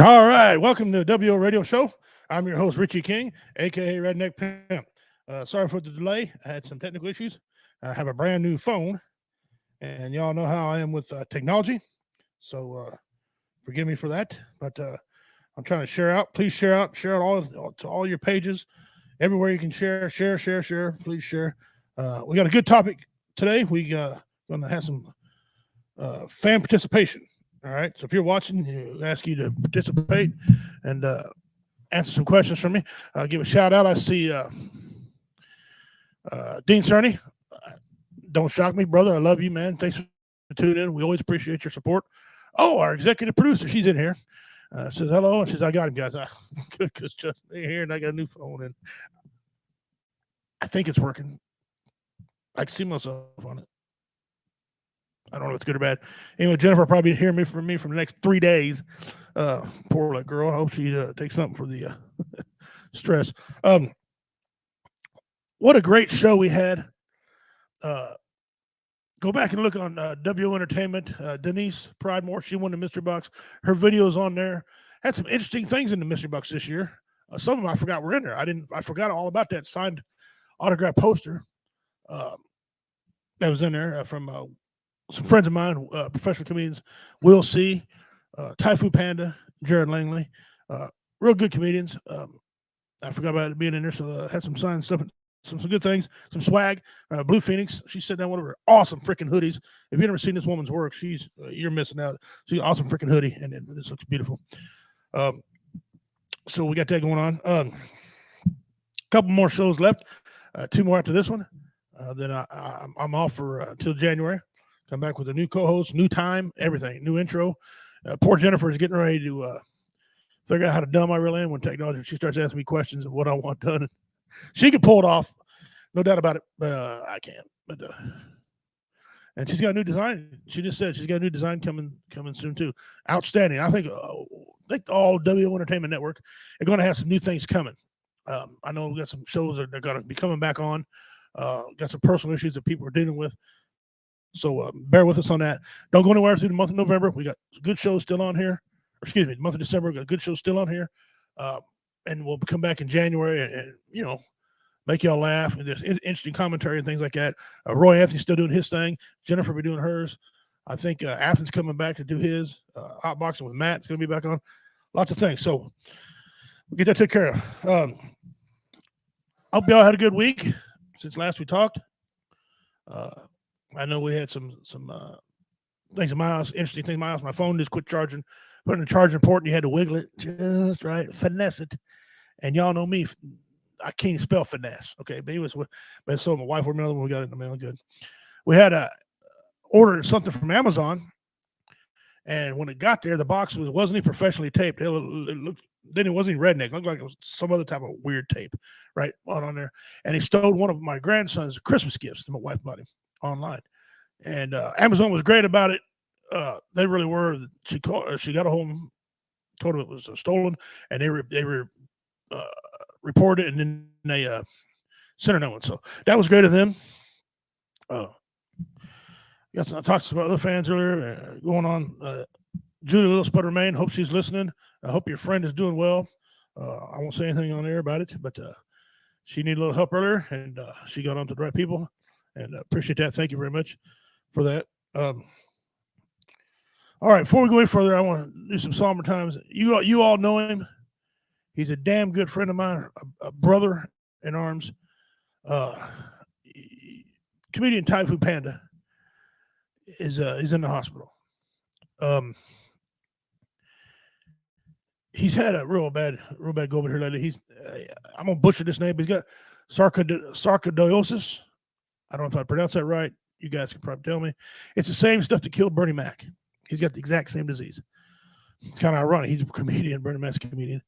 All right, welcome to the WO Radio Show. I'm your host, Richie King, aka Redneck Pimp. Sorry for the delay. I had some technical issues. I have a brand new phone, and y'all know how I am with technology. So forgive me for that. But I'm trying to share out. Please share out all to all your pages, everywhere you can share. Please share. We got a good topic today. We going to have some fan participation. All right. So if you're watching, we ask you to participate and answer some questions from me. I'll give a shout out. I see Dean Cerny. Don't shock me, brother. I love you, man. Thanks for tuning in. We always appreciate your support. Oh, our executive producer, she's in here. Says hello, and says, I got him, guys. Good, because just here, and I got a new phone, and I think it's working. I can see myself on it. I don't know if it's good or bad. Anyway, Jennifer will probably hear from me for the next 3 days. Poor little girl. I hope she takes something for the stress. What a great show we had. Go back and look on WO Entertainment. Denise Pridemore, she won the mystery box. Her videos on there had some interesting things in the mystery box this year. Some of them I forgot were in there. I forgot all about that signed autograph poster that was in there from some friends of mine, professional comedians, Will C, Typhoon Panda, Jared Langley, real good comedians. I forgot about it being in there, so had some signed stuff, some good things, some swag. Blue Phoenix, she sent down one of her awesome freaking hoodies. If you've never seen this woman's work, you're missing out. She's an awesome freaking hoodie, and this looks beautiful. So we got that going on. A couple more shows left, 2 more after this one. Then I'm off for until January. Come back with a new co-host, new time, everything, new intro. Poor Jennifer is getting ready to figure out how dumb I really am when technology. She starts asking me questions of what I want done. She can pull it off, no doubt about it, but I can't. But and she's got a new design. She just said she's got a new design coming soon too. Outstanding. I think all WO Entertainment Network are going to have some new things coming. I know we got some shows that are going to be coming back on. Got some personal issues that people are dealing with. So bear with us on that. Don't go anywhere through the month of November. We got good shows still on here. Or excuse me, the month of December, we got good shows still on here. And we'll come back in January and make y'all laugh. And there's interesting commentary and things like that. Roy Anthony's still doing his thing. Jennifer will be doing hers. I think Athens coming back to do his. Hot Boxing with Matt's going to be back on. Lots of things. So we'll get that taken care of. I hope y'all had a good week since last we talked. I know we had some things in my house, interesting things in my house. My phone just quit charging. Put in the charging port, and you had to wiggle it just right, finesse it. And y'all know me, I can't spell finesse. Okay, but so my wife ordered another one. We got it in the mail. Good. We had ordered something from Amazon, and when it got there, the box wasn't even professionally taped. It looked. Then it wasn't even redneck. It looked like it was some other type of weird tape, right on there. And he stole one of my grandson's Christmas gifts that my wife bought him online. And Amazon was great about it. They really were. She got a hold of him, told him it was stolen, and they reported it, and then they sent her another one. So that was great of them. I talked to some other fans earlier going on. Julie Little Sputter Main, hope she's listening. I hope your friend is doing well. I won't say anything on air about it, but she needed a little help earlier, and she got on to the right people, and appreciate that. Thank you very much for that. All right, before we go any further, I want to do some somber times. You all know him. He's a damn good friend of mine, a brother in arms. Comedian Typhoon Panda is in the hospital. He's had a real bad go over here lately. I'm gonna butcher this name, but he's got sarcoidosis. I don't know if I pronounced that right. You guys can probably tell me. It's the same stuff that killed Bernie Mac. He's got the exact same disease. It's kind of ironic. He's a comedian. Bernie Mac's a comedian.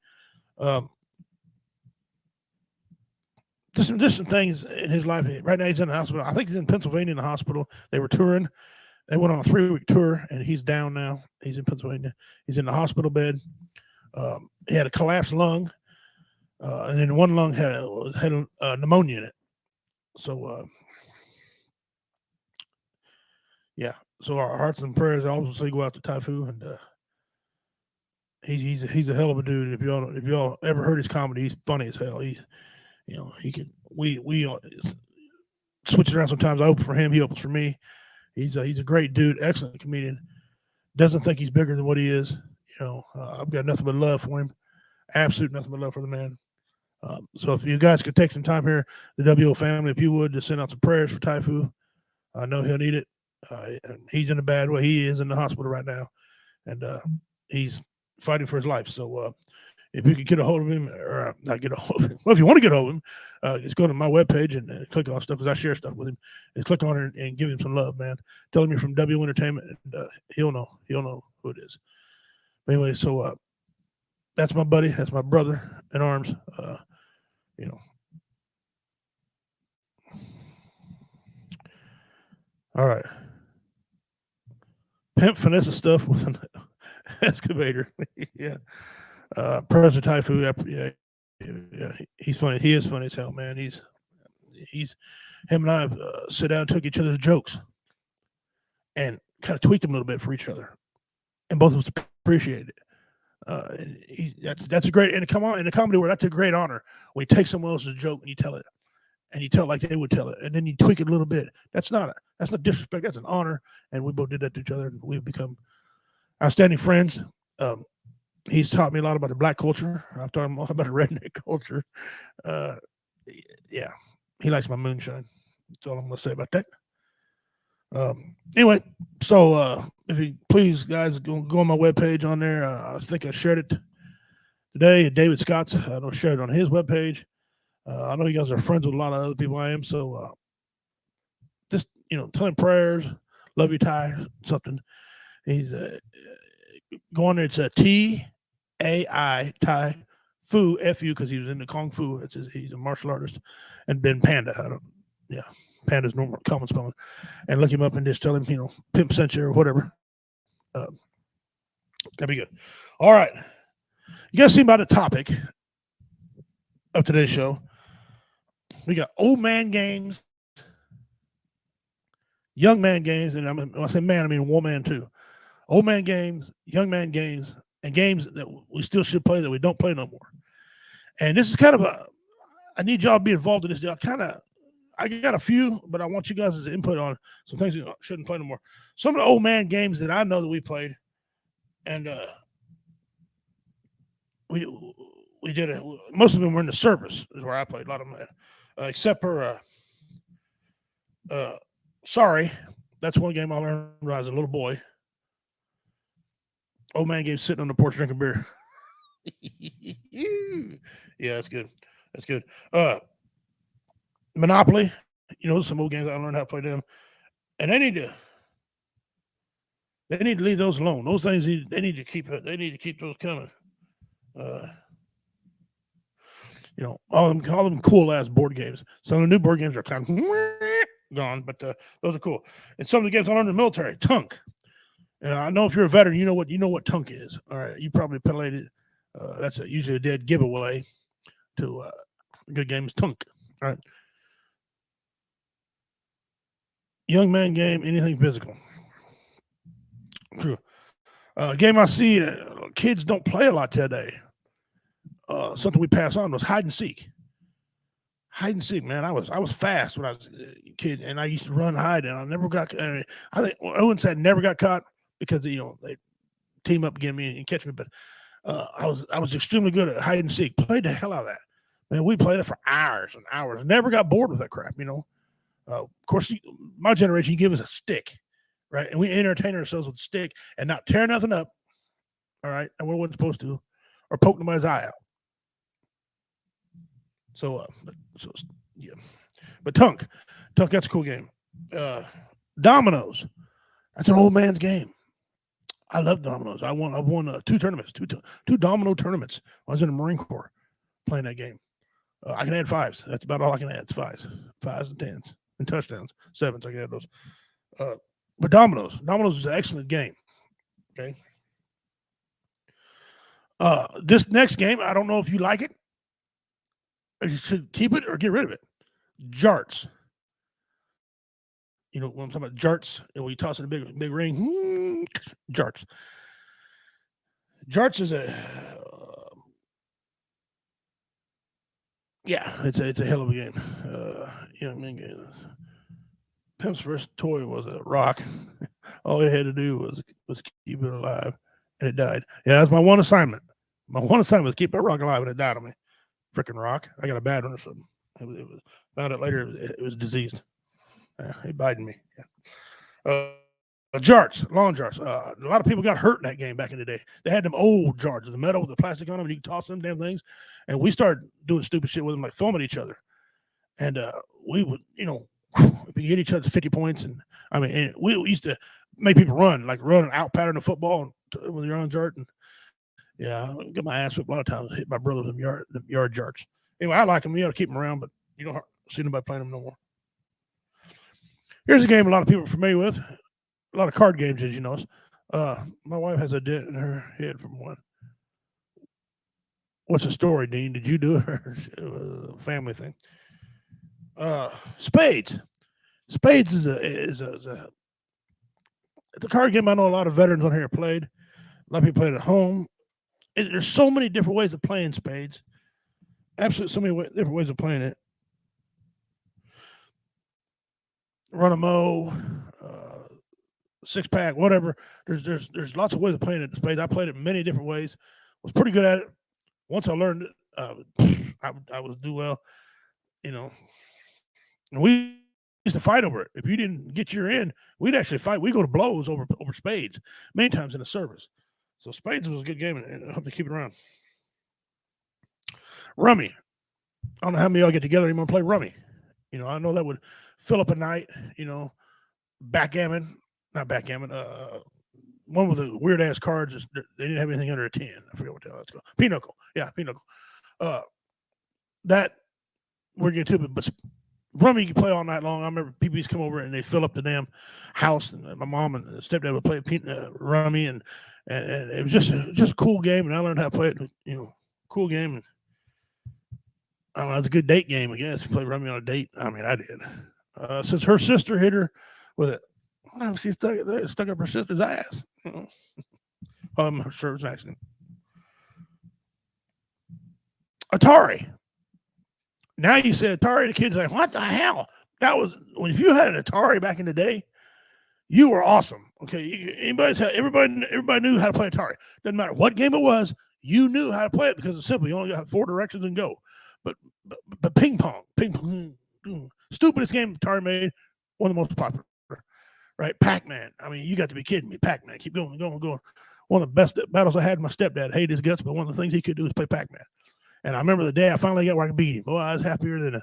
Just some things in his life. Right now he's in the hospital. I think he's in Pennsylvania in the hospital. They were touring. They went on a 3-week tour, and he's down now. He's in Pennsylvania. He's in the hospital bed. He had a collapsed lung, and then one lung had pneumonia in it. So, yeah. So our hearts and prayers obviously go out to Typhoon, and he's a hell of a dude. If y'all ever heard his comedy, he's funny as hell. He can we switch it around sometimes. I open for him, he opens for me. He's a great dude, excellent comedian. Doesn't think he's bigger than what he is. I've got nothing but love for him. Absolute nothing but love for the man. So if you guys could take some time here, the WO family, if you would, to send out some prayers for Typhoon. I know he'll need it. He's in a bad way. He is in the hospital right now, and he's fighting for his life. So if you could get a hold of him, or not get a hold of him, well, if you want to get a hold of him, just go to my webpage and click on stuff, because I share stuff with him. Just click on it and give him some love, man. Tell him you're from W Entertainment, and he'll know who it is. But anyway, so that's my buddy. That's my brother in arms. All right. Pimp finesse stuff with an excavator. Yeah. President Typhoon. Yeah. He's funny. He is funny as hell, man. He's him and I sit down and took each other's jokes and kind of tweaked them a little bit for each other, and both of us appreciated it. That's a great, and come on, in the comedy world, that's a great honor when you take someone else's joke and you tell it like they would tell it, and then you tweak it a little bit. That's not disrespect. That's an honor, and we both did that to each other, and we've become outstanding friends. He's taught me a lot about the black culture. I've taught him a lot about the redneck culture. Yeah, he likes my moonshine. That's all I'm going to say about that. Anyway, so if you please, guys, go on my webpage on there. I think I shared it today. David Scott's. I don't share it on his webpage. I know you guys are friends with a lot of other people I am. So just tell him prayers. Love you, Ty. Something. He's go on there. It's a TAI Ty Fu FU, because he was into Kung Fu. He's a martial artist, and Ben Panda. Panda's normal common spelling, and look him up and just tell him, Pimp sent you or whatever. That'd be good. All right. You guys see about the topic of today's show? We got old man games, young man games, and when I say man, I mean woman too. Old man games, young man games, and games that we still should play that we don't play no more. And this is kind of I need y'all to be involved in this deal. I got a few, but I want you guys' input on some things you shouldn't play no more. Some of the old man games that I know that we played, and we did it. Most of them were in the service, is where I played a lot of them, except for Sorry. That's one game I learned when I was a little boy. Old man game sitting on the porch drinking beer. Yeah, that's good. That's good. Monopoly, some old games I learned how to play them, and they need to leave those alone. Those things they need to keep those coming. All them cool ass board games. Some of the new board games are kind of gone, but those are cool. And some of the games I learned in the military, Tunk. And I know if you're a veteran, you know what Tunk is. All right, you probably played it. That's usually a dead giveaway to a good game is Tunk. All right. Young man game, anything physical. True. Game I see kids don't play a lot today. Something we pass on was hide and seek. Hide and seek, man. I was fast when I was a kid, and I used to run hide, and I never got. I wouldn't say I never got caught because they team up against me and catch me, but I was extremely good at hide and seek. Played the hell out of that. Man, we played it for hours and hours. Never got bored with that crap, Of course, my generation, you give us a stick, right? And we entertain ourselves with a stick and not tear nothing up, all right? And we weren't supposed to, or poke nobody's eye out. So yeah. But Tunk, that's a cool game. Dominoes, that's an old man's game. I love dominoes. I've won 2 tournaments, two domino tournaments. I was in the Marine Corps playing that game. I can add 5s. That's about all I can add. It's 5s and 10s. And touchdowns, 7s. I can add those. But dominoes is an excellent game. Okay. This next game, I don't know if you like it. Or you should keep it or get rid of it. Jarts. When I'm talking about jarts, and when you toss in a big ring, jarts. Jarts is it's a hell of a game. I mean, Pimp's first toy was a rock. All he had to do was keep it alive, and it died. Yeah, that's my one assignment. My one assignment was keep that rock alive, and it died on me. Freaking rock! I got a bad one or something. It was found out later it was diseased. He biting me. Yeah. Jarts, long jarts. A lot of people got hurt in that game back in the day. They had them old jars, the metal with the plastic on them, and you could toss them damn things. And we started doing stupid shit with them, like throwing at each other. And we would, we hit each other 50 points. And we used to make people run an out pattern of football when you're on jart. And yeah, I get my ass whipped a lot of times. Hit my brother with them yard jarts. Anyway, I like them. You got to keep them around, but you don't see nobody playing them no more. Here's a game a lot of people are familiar with. A lot of card games, as you know. My wife has a dent in her head from one. What's the story, Dean? Did you do it, or it was a family thing? Spades. Spades is a it's a card game I know a lot of veterans on here played. A lot of people play it at home. There's so many different ways of playing spades. Absolutely, so many different ways of playing it. Run a mo, six pack, whatever. There's lots of ways of playing it. Spades. I played it many different ways. Was pretty good at it. Once I learned it, I was do well. And we used to fight over it. If you didn't get your in, we'd actually fight. We go to blows over spades many times in the service. So spades was a good game, and I hope to keep it around. Rummy. I don't know how many of y'all get together and want to play rummy. I know that would fill up a night. Backgammon, not backgammon. One with the weird ass cards. They didn't have anything under a 10. I forget what the hell that's called. Pinochle. Yeah, Pinochle. That we're getting to it, but rummy you can play all night long. I remember people used to come over and they fill up the damn house, and my mom and stepdad would play rummy, and it was just a cool game, and I learned how to play it. Cool game. And I don't know, it's a good date game, I guess. You play rummy on a date. I mean, I did. Since her sister hit her with it, she stuck up her sister's ass. I'm sure it was an accident. Atari. Now you say Atari, the kids are like, what the hell? That was if you had an Atari back in the day, you were awesome. Okay, everybody knew how to play Atari. Doesn't matter what game it was, you knew how to play it because it's simple. You only got 4 directions and go. But ping pong, stupidest game Atari made, one of the most popular. Right, Pac-Man. I mean, you got to be kidding me. Pac-Man, keep going. One of the best battles I had with my stepdad. Hated his guts, but one of the things he could do was play Pac-Man. And I remember the day I finally got where I could beat him. Boy, I was happier than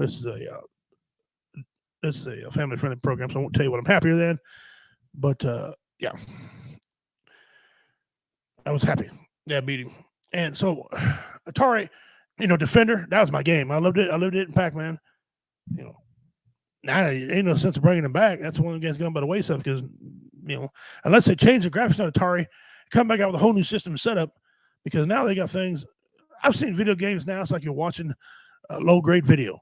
this is a family-friendly program, so I won't tell you what I'm happier than. But yeah, I was happy. Yeah, I beat him. And so Atari, Defender, that was my game. I loved it. I lived it in Pac-Man. Now ain't no sense of bringing them back. That's one of the games going by the wayside because unless they change the graphics on Atari, come back out with a whole new system and setup, because now they got things. I've seen video games now. It's like you're watching low grade video.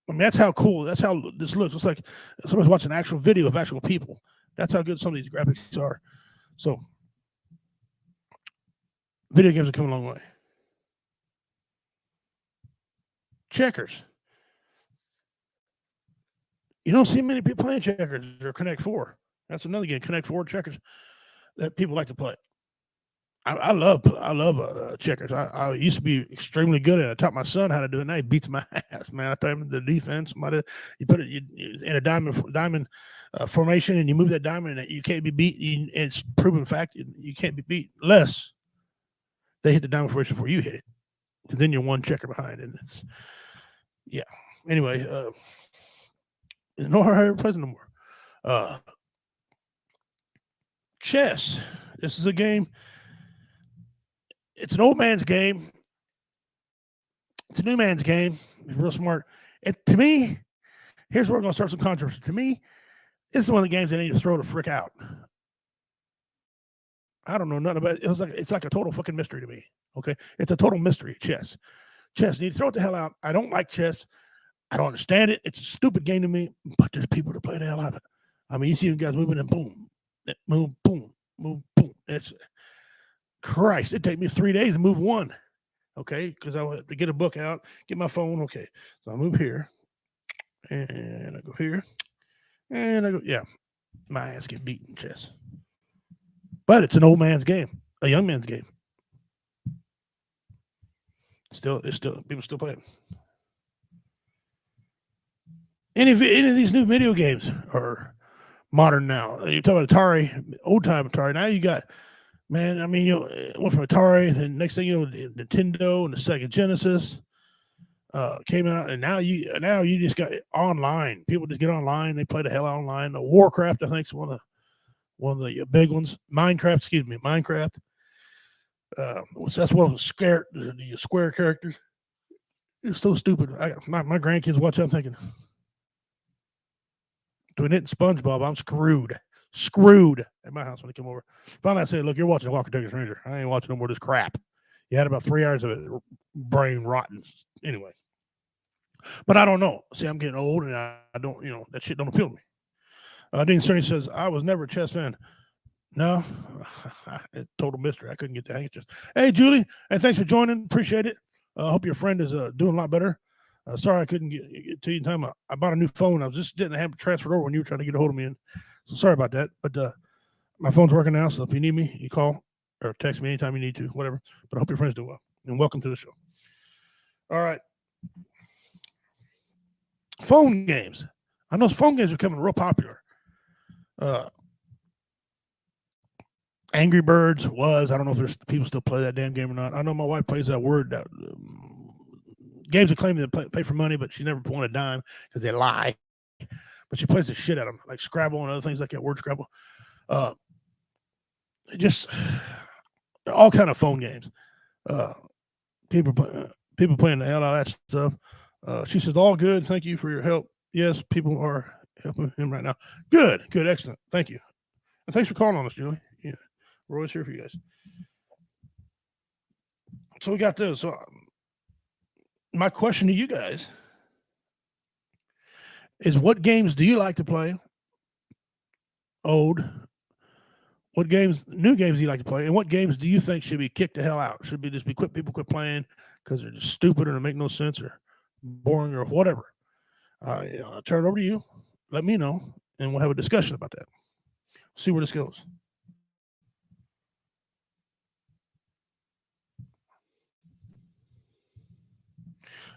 I mean, that's how cool. That's how this looks. It's like somebody's watching actual video of actual people. That's how good some of these graphics are. So, video games have come a long way. Checkers. You don't see many people playing checkers or Connect 4. That's another game, Connect 4 checkers, that people like to play. I love checkers. I used to be extremely good at it. I taught my son how to do it. Now he beats my ass, man. I taught him the defense. You put it in a diamond formation, and you move that diamond, and you can't be beat. It's proven fact. You can't be beat unless they hit the diamond formation before you hit it, because then you're one checker behind. And it's Anyway, no hurry plays no more. Chess. This is a game. It's an old man's game. It's a new man's game. He's real smart. To me, here's where we're going to start some controversy. To me, this is one of the games they need to throw the frick out. I don't know nothing about it. It's like a total fucking mystery to me. Okay, it's a total mystery. Chess. You need to throw it the hell out. I don't like chess. I don't understand it. It's a stupid game to me. But there's people that play the hell out of it. I mean, you see the guys moving and boom, move, boom, move, boom. Christ, it'd take me 3 days to move one. Okay, because I wanted to get a book out, get my phone. Okay, so I move here, and I go here, and I go. Yeah, my ass get beaten chess. But it's an old man's game, a young man's game. It's still people still play it. Any of these new video games are modern now. You talk about Atari, old time Atari. Now you got, man. I mean, it went from Atari, then next thing you know, Nintendo and the Sega Genesis came out, and now you just got online. People just get online. They play the hell out online. Warcraft, I think, is one of the big ones. Minecraft. That's one of the square characters. It's so stupid. My grandkids watch it, I'm thinking, doing it in SpongeBob, I'm screwed at my house when they come over. Finally, I said, look, you're watching Walker Texas Ranger. I ain't watching no more of this crap. You had about 3 hours of it, brain rotten. Anyway. But I don't know. See, I'm getting old, and I don't, that shit don't appeal to me. Dean Sterling says, I was never a chess fan. No, total mystery. I couldn't get the hang of chess. Hey, Julie, and thanks for joining. Appreciate it. I hope your friend is doing a lot better. Sorry I couldn't get to you in time. I bought a new phone. I was just didn't have it transferred over when you were trying to get a hold of me. So sorry about that. But my phone's working now, so if you need me, you call or text me anytime you need to, whatever. But I hope your friend's doing well. And welcome to the show. All right. Phone games. I know phone games are becoming real popular. Angry Birds was. I don't know if there's people still play that damn game or not. I know my wife plays that word. Games that claim they pay for money, but she never won a dime because they lie. But she plays the shit out of them, like Scrabble and other things like that. Word Scrabble. Just all kind of phone games. People playing the hell out of that stuff. She says, all good. Thank you for your help. Yes, people are helping him right now. Good, excellent. Thank you. And thanks for calling on us, Julie. Yeah, we're always here for you guys. So we got this. So my question to you guys is, what games do you like to play? Old. What games, new games do you like to play? And what games do you think should be kicked the hell out? Should be just be people quit playing because they're just stupid or they make no sense or boring or whatever. I'll turn it over to you. Let me know, and we'll have a discussion about that. See where this goes.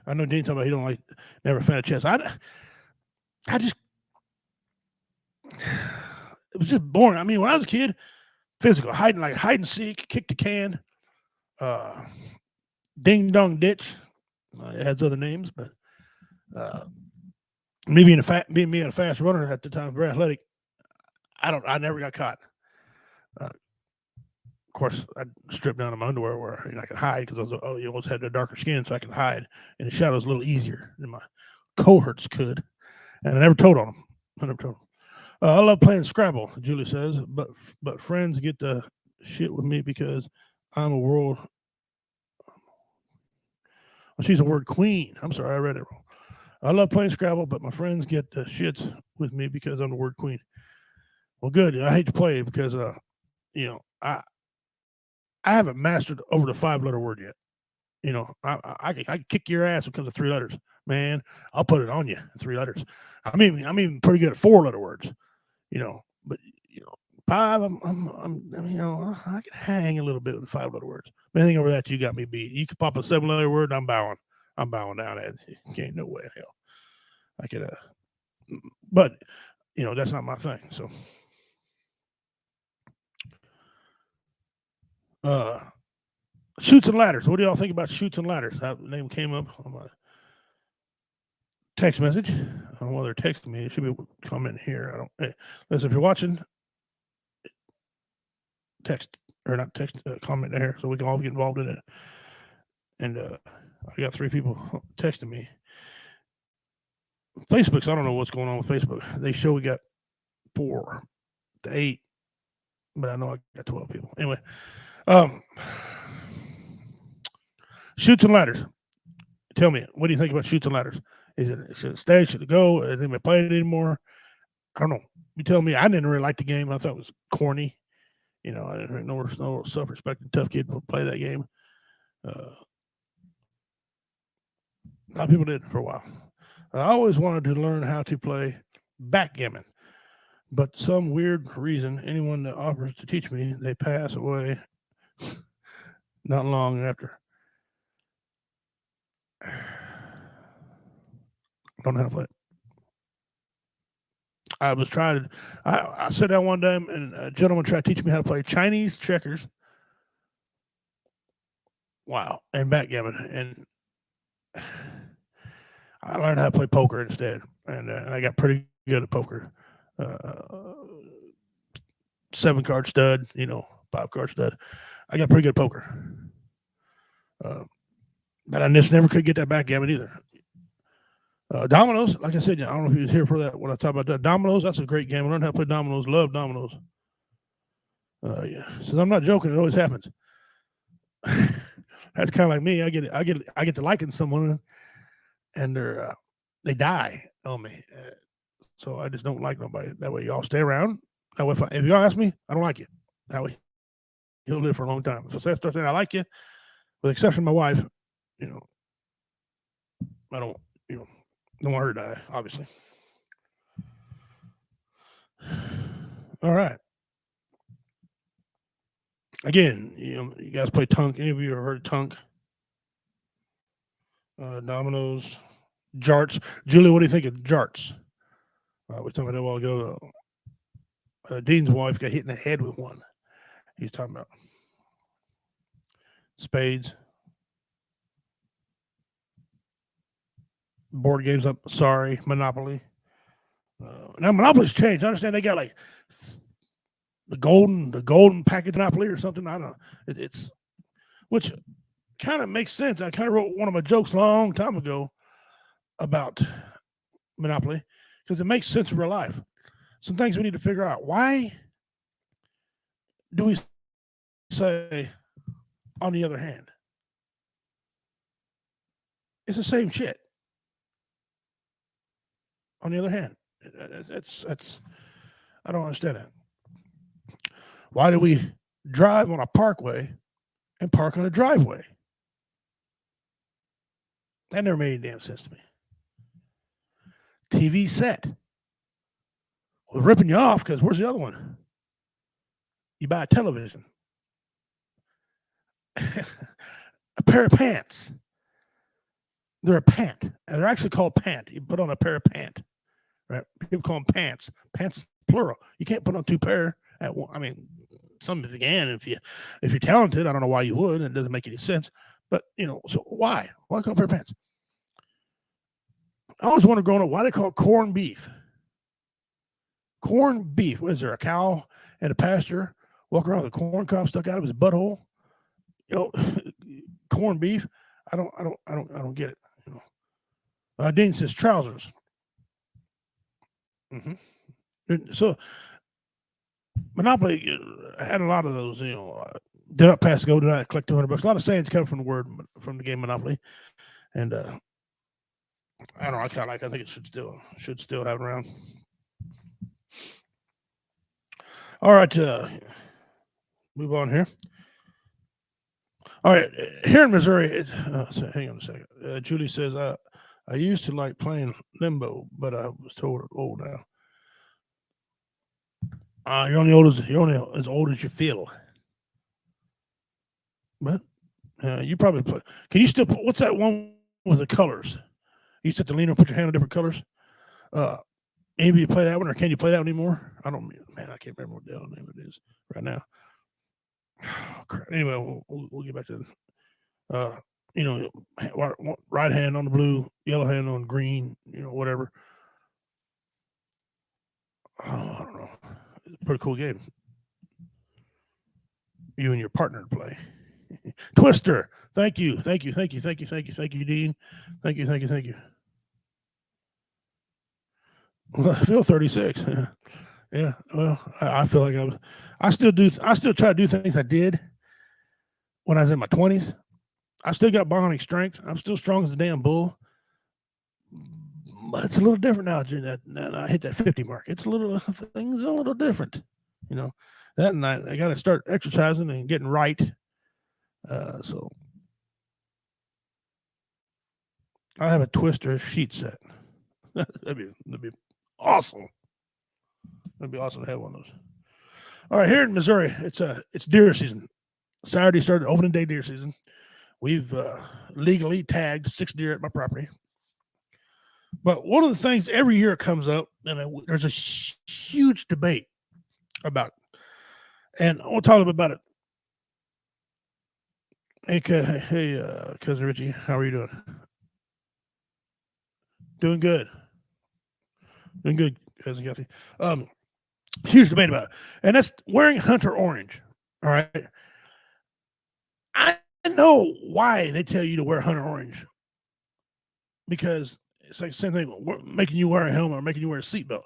I know Dean talking about he don't like, never a fan of chess. I just, it was just boring. I mean, when I was a kid, physical, hide and seek, kick the can, ding dong ditch. It has other names, but me being a fast runner at the time, very athletic. I never got caught. Of course, I stripped down to my underwear where I could hide because you almost had a darker skin, so I could hide in the shadows a little easier than my cohorts could. And I never told on them. I love playing Scrabble, Julie says, but friends get the shit with me because I'm a world. Well, she's a word queen. I'm sorry, I read it wrong. I love playing Scrabble, but my friends get the shits with me because I'm the word queen. Well, good. I hate to play it because, I haven't mastered over the 5-letter word yet. I can kick your ass when it comes to 3 letters. Man, I'll put it on you in 3 letters. I'm even pretty good at 4-letter words. But 5, I can hang a little bit with the 5-letter words. Anything over that, you got me beat. You could pop a 7-letter word, I'm bowing down at it. Ain't no way in hell I could. But that's not my thing. So, Chutes and Ladders. What do y'all think about Chutes and Ladders? That name came up on my text message. I don't know whether they're texting me. It should be a comment here. Hey, listen, if you're watching, comment there so we can all get involved in it. And I got 3 people texting me. Facebook's, I don't know what's going on with Facebook. They show we got 4 to 8, but I know I got 12 people. Anyway, Chutes and Ladders. Tell me, what do you think about Chutes and Ladders? Should it stay? Should it go? Is anybody playing it anymore? I don't know. You tell me. I didn't really like the game. I thought it was corny. You know, I didn't think no self-respecting tough kid would play that game. A lot of people did for a while. I always wanted to learn how to play backgammon, but some weird reason, anyone that offers to teach me, they pass away not long after. Don't know how to play it. I was trying to. I sat down one time and a gentleman tried to teach me how to play Chinese checkers. Wow, and backgammon, and I learned how to play poker instead, and I got pretty good at poker. Uh, 7-card stud, 5-card stud. I got pretty good at poker, but I just never could get that backgammon either. Dominoes, like I said, I don't know if you was here for that when I talk about that. Dominoes, that's a great game. I learned how to play dominoes. Love dominoes. Yeah, so I'm not joking. It always happens. That's kind of like me. I get to liking someone, and they die on me. So I just don't like nobody. That way, y'all stay around. That way, if y'all ask me, I don't like you. That way, you'll live for a long time. If I start saying I like you, with the exception of my wife, I don't, don't want her to die, obviously. All right. Again, you guys play Tunk. Any of you ever heard of Tunk? Dominoes, Jarts. Julie, what do you think of Jarts? We were talking about that a while ago. Dean's wife got hit in the head with one. He's talking about spades. Board games up. Sorry, Monopoly. Now Monopoly's changed. I understand they got like the golden package Monopoly or something. I don't know. It's which kind of makes sense. I kind of wrote one of my jokes a long time ago about Monopoly because it makes sense in real life. Some things we need to figure out. Why do we say, on the other hand? It's the same shit. On the other hand, that's I don't understand that. Why do we drive on a parkway and park on a driveway? That never made any damn sense to me. TV set. Well, ripping you off because where's the other one? You buy a television. A pair of pants. They're a pant. And they're actually called pant. You put on a pair of pants. Right? People call them pants. Pants is plural. You can't put on two pair at one. I mean, some of you can if you're talented. I don't know why you would. It doesn't make any sense. But so why? Why call a pair of pants? I always wondered growing up why they call it corned beef. Corned beef. What is there? A cow in a pasture walking around with a corn cob stuck out of his butthole? Corned beef. I don't get it. Dane says trousers. Mm-hmm. So Monopoly had a lot of those. Did not pass go, did not collect $200. A lot of sayings come from the game Monopoly, and I don't know. I kind of like. I think it should still have it around. All right, move on here. All right, here in Missouri, hang on a second. Julie says, I used to like playing limbo, but I was told I'm old now. You're only as old as you feel. But you probably play. Can you still? What's that one with the colors? You used to have to lean and put your hand on different colors. Any of you play that one, or can you play that one anymore? I don't. Man, I can't remember what the hell name it is right now. Oh, crap. Anyway, we'll get back to this. Right hand on the blue, yellow hand on green, whatever. Oh, I don't know. It's a pretty cool game. You and your partner play. Twister. Thank you, Dean. Thank you. Well, I feel 36. Yeah. Well, I feel like I still try to do things I did when I was in my 20s. I still got bionic strength. I'm still strong as a damn bull. But it's a little different now. That I hit that 50 mark. Things are a little different. That and I got to start exercising and getting right. So I have a twister sheet set. that'd be awesome. That'd be awesome to have one of those. All right, here in Missouri, it's deer season. Saturday started opening day deer season. We've legally tagged 6 deer at my property. But one of the things every year comes up, and there's a huge debate about it. And I want to talk about it. Hey, cousin Richie, how are you doing? Doing good. Doing good, cousin Kathy. Huge debate about it. And that's wearing hunter orange. All right. I know why they tell you to wear hunter orange. Because it's like the same thing, making you wear a helmet or making you wear a seatbelt.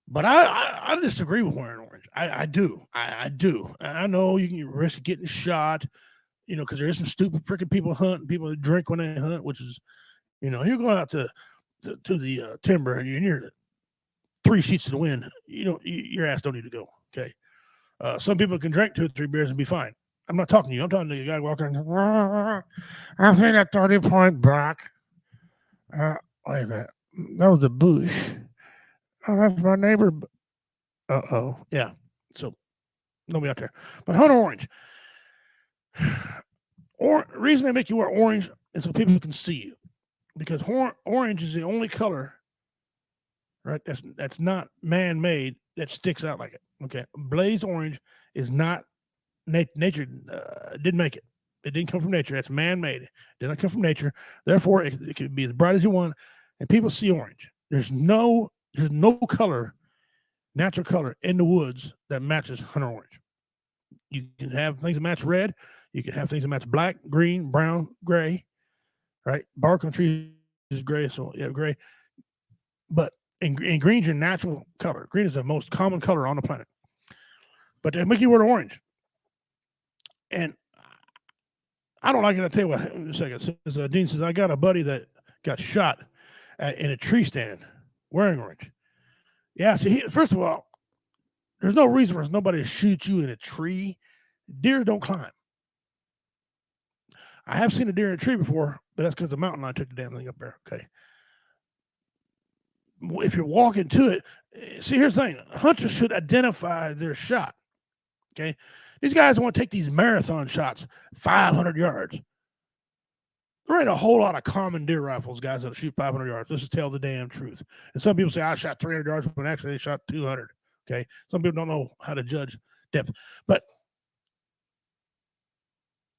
But I disagree with wearing orange. I do. I do. I know you can risk getting shot, because there is some stupid freaking people hunting, people that drink when they hunt, which is, you're going out to the timber and you're 3 sheets to the wind. Your ass don't need to go. Okay. Some people can drink 2 or 3 beers and be fine. I'm not talking to you. I'm talking to the guy walking around. I've seen a 30-point black. Wait a minute. That was a bush. Oh, that's my neighbor. Uh-oh. Yeah. So, nobody out there. But hunter orange. Reason they make you wear orange is so people can see you. Because orange is the only color, right, that's not man-made that sticks out like it. Okay. Blaze orange is not nature didn't make it. It didn't come from nature. That's man-made. It did not come from nature. Therefore, it could be as bright as you want, and people see orange. There's no color, natural color in the woods that matches hunter orange. You can have things that match red. You can have things that match black, green, brown, gray, right? Bark on trees is gray, so yeah, gray. But in green's your natural color. Green is the most common color on the planet. But they make you wear orange. And I don't like it. I'll tell you what, in a second. Dean says, I got a buddy that got shot in a tree stand wearing orange. Yeah, see, first of all, there's no reason for nobody to shoot you in a tree. Deer don't climb. I have seen a deer in a tree before, but that's because the mountain lion took the damn thing up there. Okay. If you're walking to it, see, here's the thing. Hunters should identify their shot. Okay. These guys want to take these marathon shots, 500 yards. There ain't a whole lot of common deer rifles, guys, that'll shoot 500 yards. Let's just tell the damn truth. And some people say, I shot 300 yards, but actually they shot 200. Okay. Some people don't know how to judge depth. But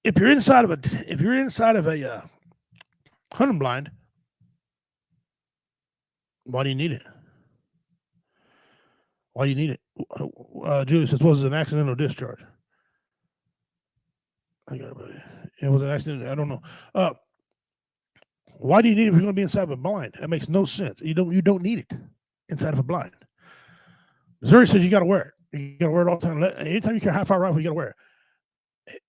if you're inside of a hunting blind, why do you need it? Why do you need it? Julie says, was it an accidental discharge? I got it, buddy. It was an accident. I don't know. Why do you need it if you're going to be inside of a blind? That makes no sense. You don't need it inside of a blind. Missouri says you got to wear it. You got to wear it all the time. Anytime you carry a high-fire rifle, you got to wear it.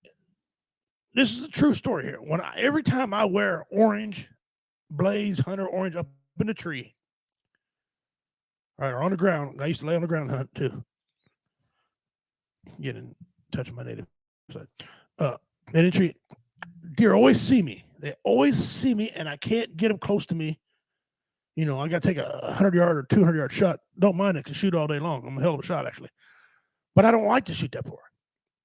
This is a true story here. Every time I wear orange, blaze, hunter orange up in the tree, all right, or on the ground. I used to lay on the ground and hunt too. Get in touch with my native side. In the tree, deer always see me. They always see me, and I can't get them close to me. I got to take a 100-yard or 200-yard shot. Don't mind it. Can shoot all day long. I'm a hell of a shot, actually. But I don't like to shoot that far.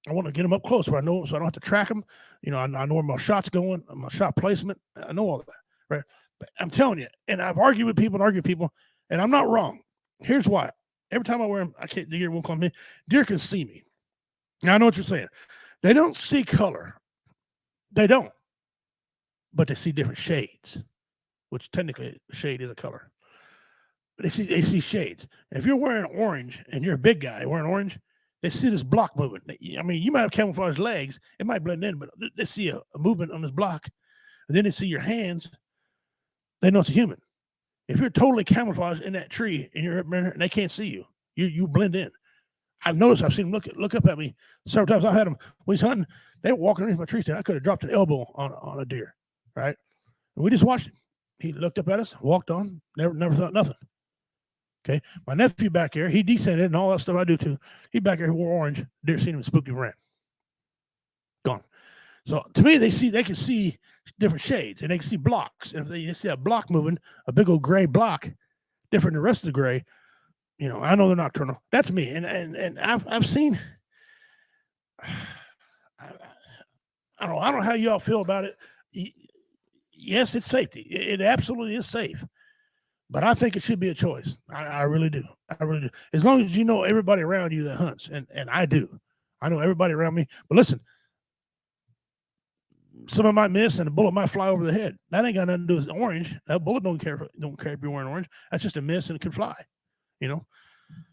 I want to get them up close where I know them so I don't have to track them. I know where my shot's going, my shot placement. I know all of that, right? But I'm telling you, and I've argued with people, and I'm not wrong. Here's why. Every time I wear them, the deer won't come in. Deer can see me. Now, I know what you're saying. They don't see color. They don't. But they see different shades, which technically a shade is a color. But they see shades. And if you're wearing orange and you're a big guy wearing orange, they see this block moving. I mean, you might have camouflaged legs. It might blend in, but they see a movement on this block. And then they see your hands. They know it's a human. If you're totally camouflaged in that tree and they can't see you, you blend in. I've noticed, I've seen them look up at me several times. I had them when he's hunting. They were walking underneath my tree stand. I could have dropped an elbow on a deer, right? And we just watched him. He looked up at us, walked on, never thought nothing. Okay. My nephew back there, he descended and all that stuff I do too. He back there wore orange. Deer seen him spooky ran. Gone. So to me, they can see different shades and they can see blocks. And if they see a block moving, a big old gray block, different than the rest of the gray, I know they're nocturnal. That's me. And I've seen. I don't know how y'all feel about it. Yes, it's safety. It absolutely is safe. But I think it should be a choice. I really do. I really do. As long as you know everybody around you that hunts, and I do. I know everybody around me. But listen, someone might miss and a bullet might fly over the head. That ain't got nothing to do with orange. That bullet don't care if you're wearing orange. That's just a miss and it could fly.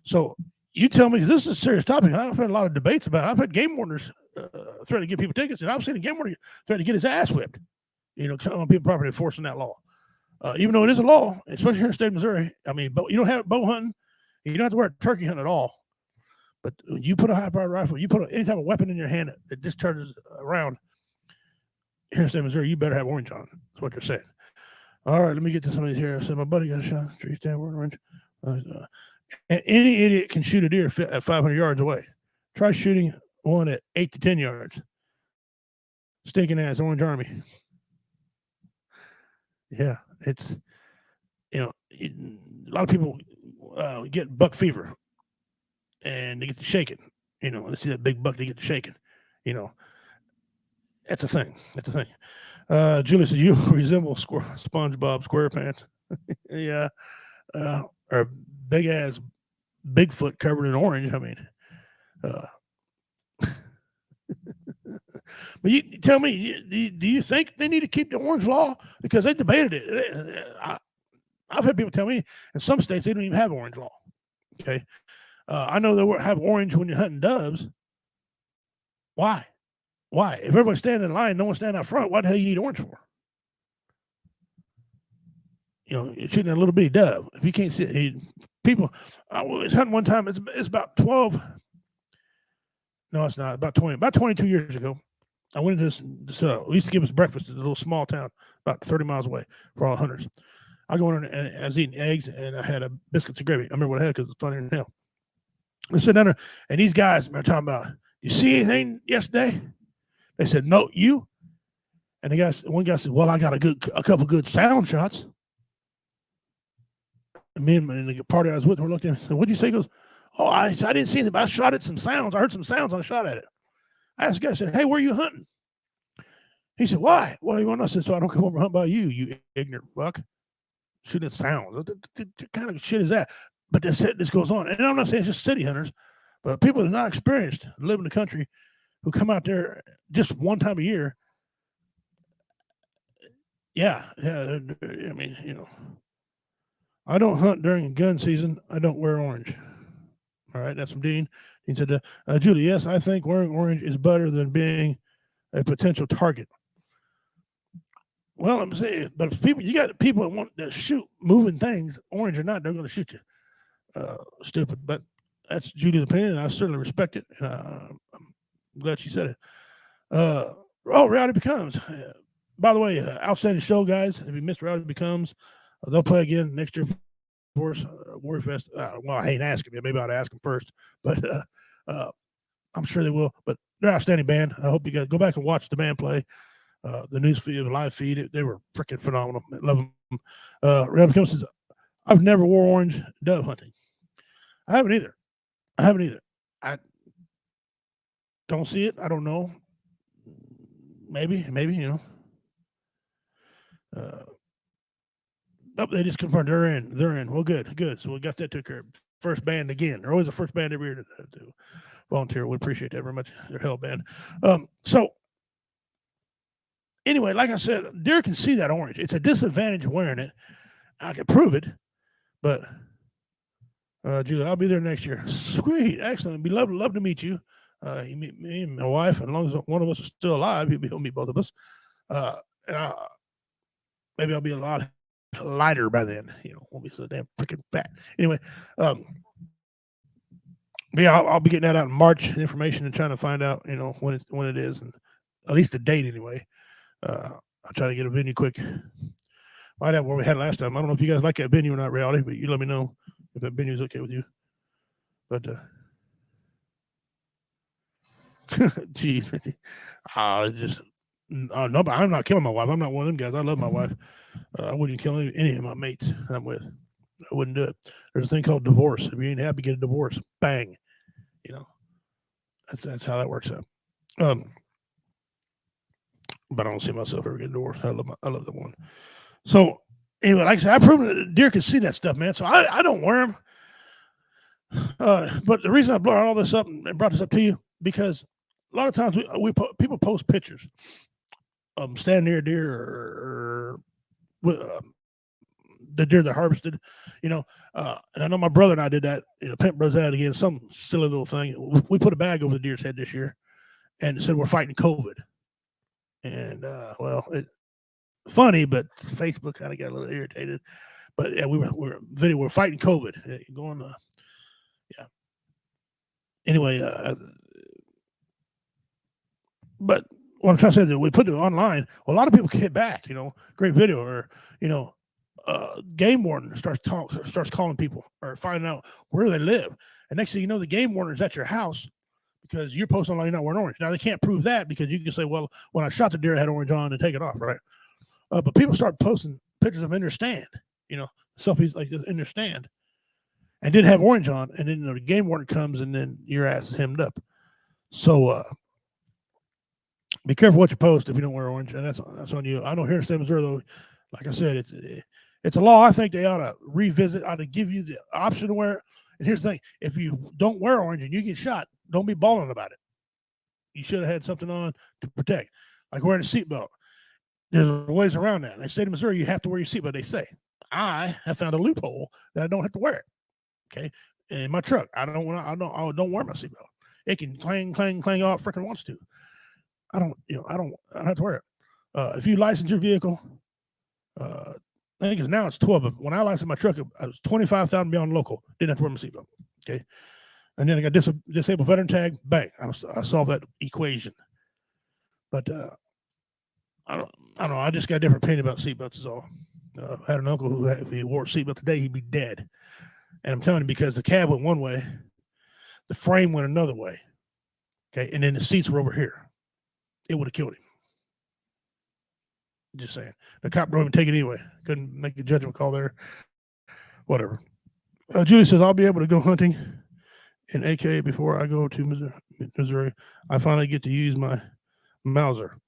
So you tell me, because this is a serious topic. I've had a lot of debates about it. I've had game wardens threaten to give people tickets, and I've seen a game warden threaten to get his ass whipped. On people property enforcing that law. Even though it is a law, especially here in the state of Missouri. I mean, you don't have bow hunting. You don't have to wear a turkey hunt at all. But when you put a high-powered rifle, you put any type of weapon in your hand that discharges around here in the state of Missouri, you better have orange on. That's what they're saying. All right, let me get to some of these here. I said, my buddy got a shot. Tree stand wearing orange. And any idiot can shoot a deer at 500 yards away. Try shooting one at 8 to 10 yards. Stinking ass Orange Army. Yeah, it's, a lot of people get buck fever and they get to shaking. They see that big buck, they get to shaking. That's a thing. That's a thing. Julie said, you resemble SpongeBob SquarePants. Yeah. Or big ass Bigfoot covered in orange. I mean, but you tell me, do you think they need to keep the orange law? Because they debated it. I've had people tell me in some states they don't even have orange law. Okay. I know they have orange when you're hunting doves. Why? If everybody's standing in line, no one's standing out front, what the hell you need orange for? You're shooting a little bitty dove. If you can't see people, I was hunting one time. It's about 12. No, it's not. About 22 years ago. I went into this we used to give us breakfast in a little small town about 30 miles away for all hunters. I go in and I was eating eggs and I had a biscuits and gravy. I remember what I had because it's funny than hell. I sit down there and these guys are talking about, you see anything yesterday? They said, no, you? And one guy said, well, I got a couple good sound shots. And me and the party I was with, we looked at him and said, what'd you say? He goes, oh, I didn't see anything, but I shot at some sounds. I heard some sounds and I shot at it. I asked the guy, I said, hey, where are you hunting? He said, why? Well, you want us? I said, so I don't come over and hunt by you ignorant fuck. Shooting at sounds. What kind of shit is that? But this goes on. And I'm not saying it's just city hunters, but people that are not experienced, live in the country, who come out there just one time a year. Yeah. I mean, I don't hunt during gun season. I don't wear orange. All right, that's from Dean. He said, Julie, yes, I think wearing orange is better than being a potential target. Well, I'm saying, but if you got people that want to shoot moving things, orange or not, they're going to shoot you. Stupid, but that's Julie's opinion, and I certainly respect it. And I'm glad she said it. Reality Becomes. By the way, outstanding show, guys. If you missed Reality Becomes, they'll play again next year. Course, Warrior Fest. Well, I hate asking you. Maybe I'd ask them first, but I'm sure they will. But they're an outstanding band. I hope you guys go back and watch the band play. The news feed, the live feed, they were freaking phenomenal. I love them. Reality Becomes says, I've never wore orange dove hunting. I haven't either. I don't see it. I don't know. Maybe, they just confirmed they're in. Well, good. So we got that took care of. First band again. They're always the first band every year to volunteer. We appreciate that very much. They're hell band. So anyway, like I said, deer can see that orange. It's a disadvantage wearing it. I can prove it, but Julie, I'll be there next year. Sweet, excellent. It'd be love to meet you. You meet me and my wife, and as long as one of us is still alive, he'll meet both of us. And maybe I'll be a lot lighter by then, won't be so damn freaking fat. Anyway, yeah, I'll be getting that out in March, the information, and trying to find out, when it is, and at least the date anyway. I'll try to get a venue quick. Find out where we had last time. I don't know if you guys like that venue or not, Reality, but you let me know. if that venue is okay with you. But geez, just no, but I'm not killing my wife. I'm not one of them guys. I love my wife. I wouldn't kill any of my mates I'm with. I wouldn't do it. There's a thing called divorce. If you ain't happy, get a divorce. Bang. You know, that's how that works out. But I don't see myself ever getting divorced. I love that one. So anyway, like I said, I proved that deer can see that stuff, man. So I don't wear them. But the reason I brought all this up and brought this up to you, because a lot of times people post pictures standing near a deer or with the deer that harvested, and I know my brother and I did that. Pimp Bros out again, some silly little thing. We put a bag over the deer's head this year, and it said we're fighting COVID. And funny, but Facebook kind of got a little irritated. But yeah, we're fighting COVID. Going, yeah. Anyway, but what I'm trying to say is we put it online. Well, a lot of people hit back. Great video, or game warden starts calling people or finding out where they live, and next thing you know, the game warden is at your house because you're posting online you're not wearing orange. Now they can't prove that because you can say, well, when I shot the deer, I had orange on and take it off, right? But people start posting pictures of in their stand, selfies like this in their stand, and didn't have orange on, and then the game warden comes and then your ass is hemmed up. So be careful what you post if you don't wear orange, and that's on you. I know here in state of Missouri, though, like I said, it's a law. I think they ought to revisit, ought to give you the option to wear it. And here's the thing: if you don't wear orange and you get shot, don't be bawling about it. You should have had something on to protect, like wearing a seatbelt. There's ways around that. In the state of Missouri, you have to wear your seatbelt. They say I have found a loophole that I don't have to wear it. Okay, in my truck, I don't wear my seatbelt. It can clang, clang, clang all it freaking wants to. I don't have to wear it. If you license your vehicle, I think now it's 12. But when I licensed my truck, I was 25,000 beyond local. Didn't have to wear my seatbelt. Okay, and then I got disabled veteran tag. Bang, I solved that equation. But I don't know. I just got a different opinion about seatbelts is all. I had an uncle who if he wore a seatbelt today, he'd be dead. And I'm telling you, because the cab went one way, the frame went another way. Okay, and then the seats were over here. It would have killed him. Just saying. The cop wouldn't even take it anyway. Couldn't make a judgment call there. Whatever. Julie says, I'll be able to go hunting in AK before I go to Missouri. I finally get to use my Mauser.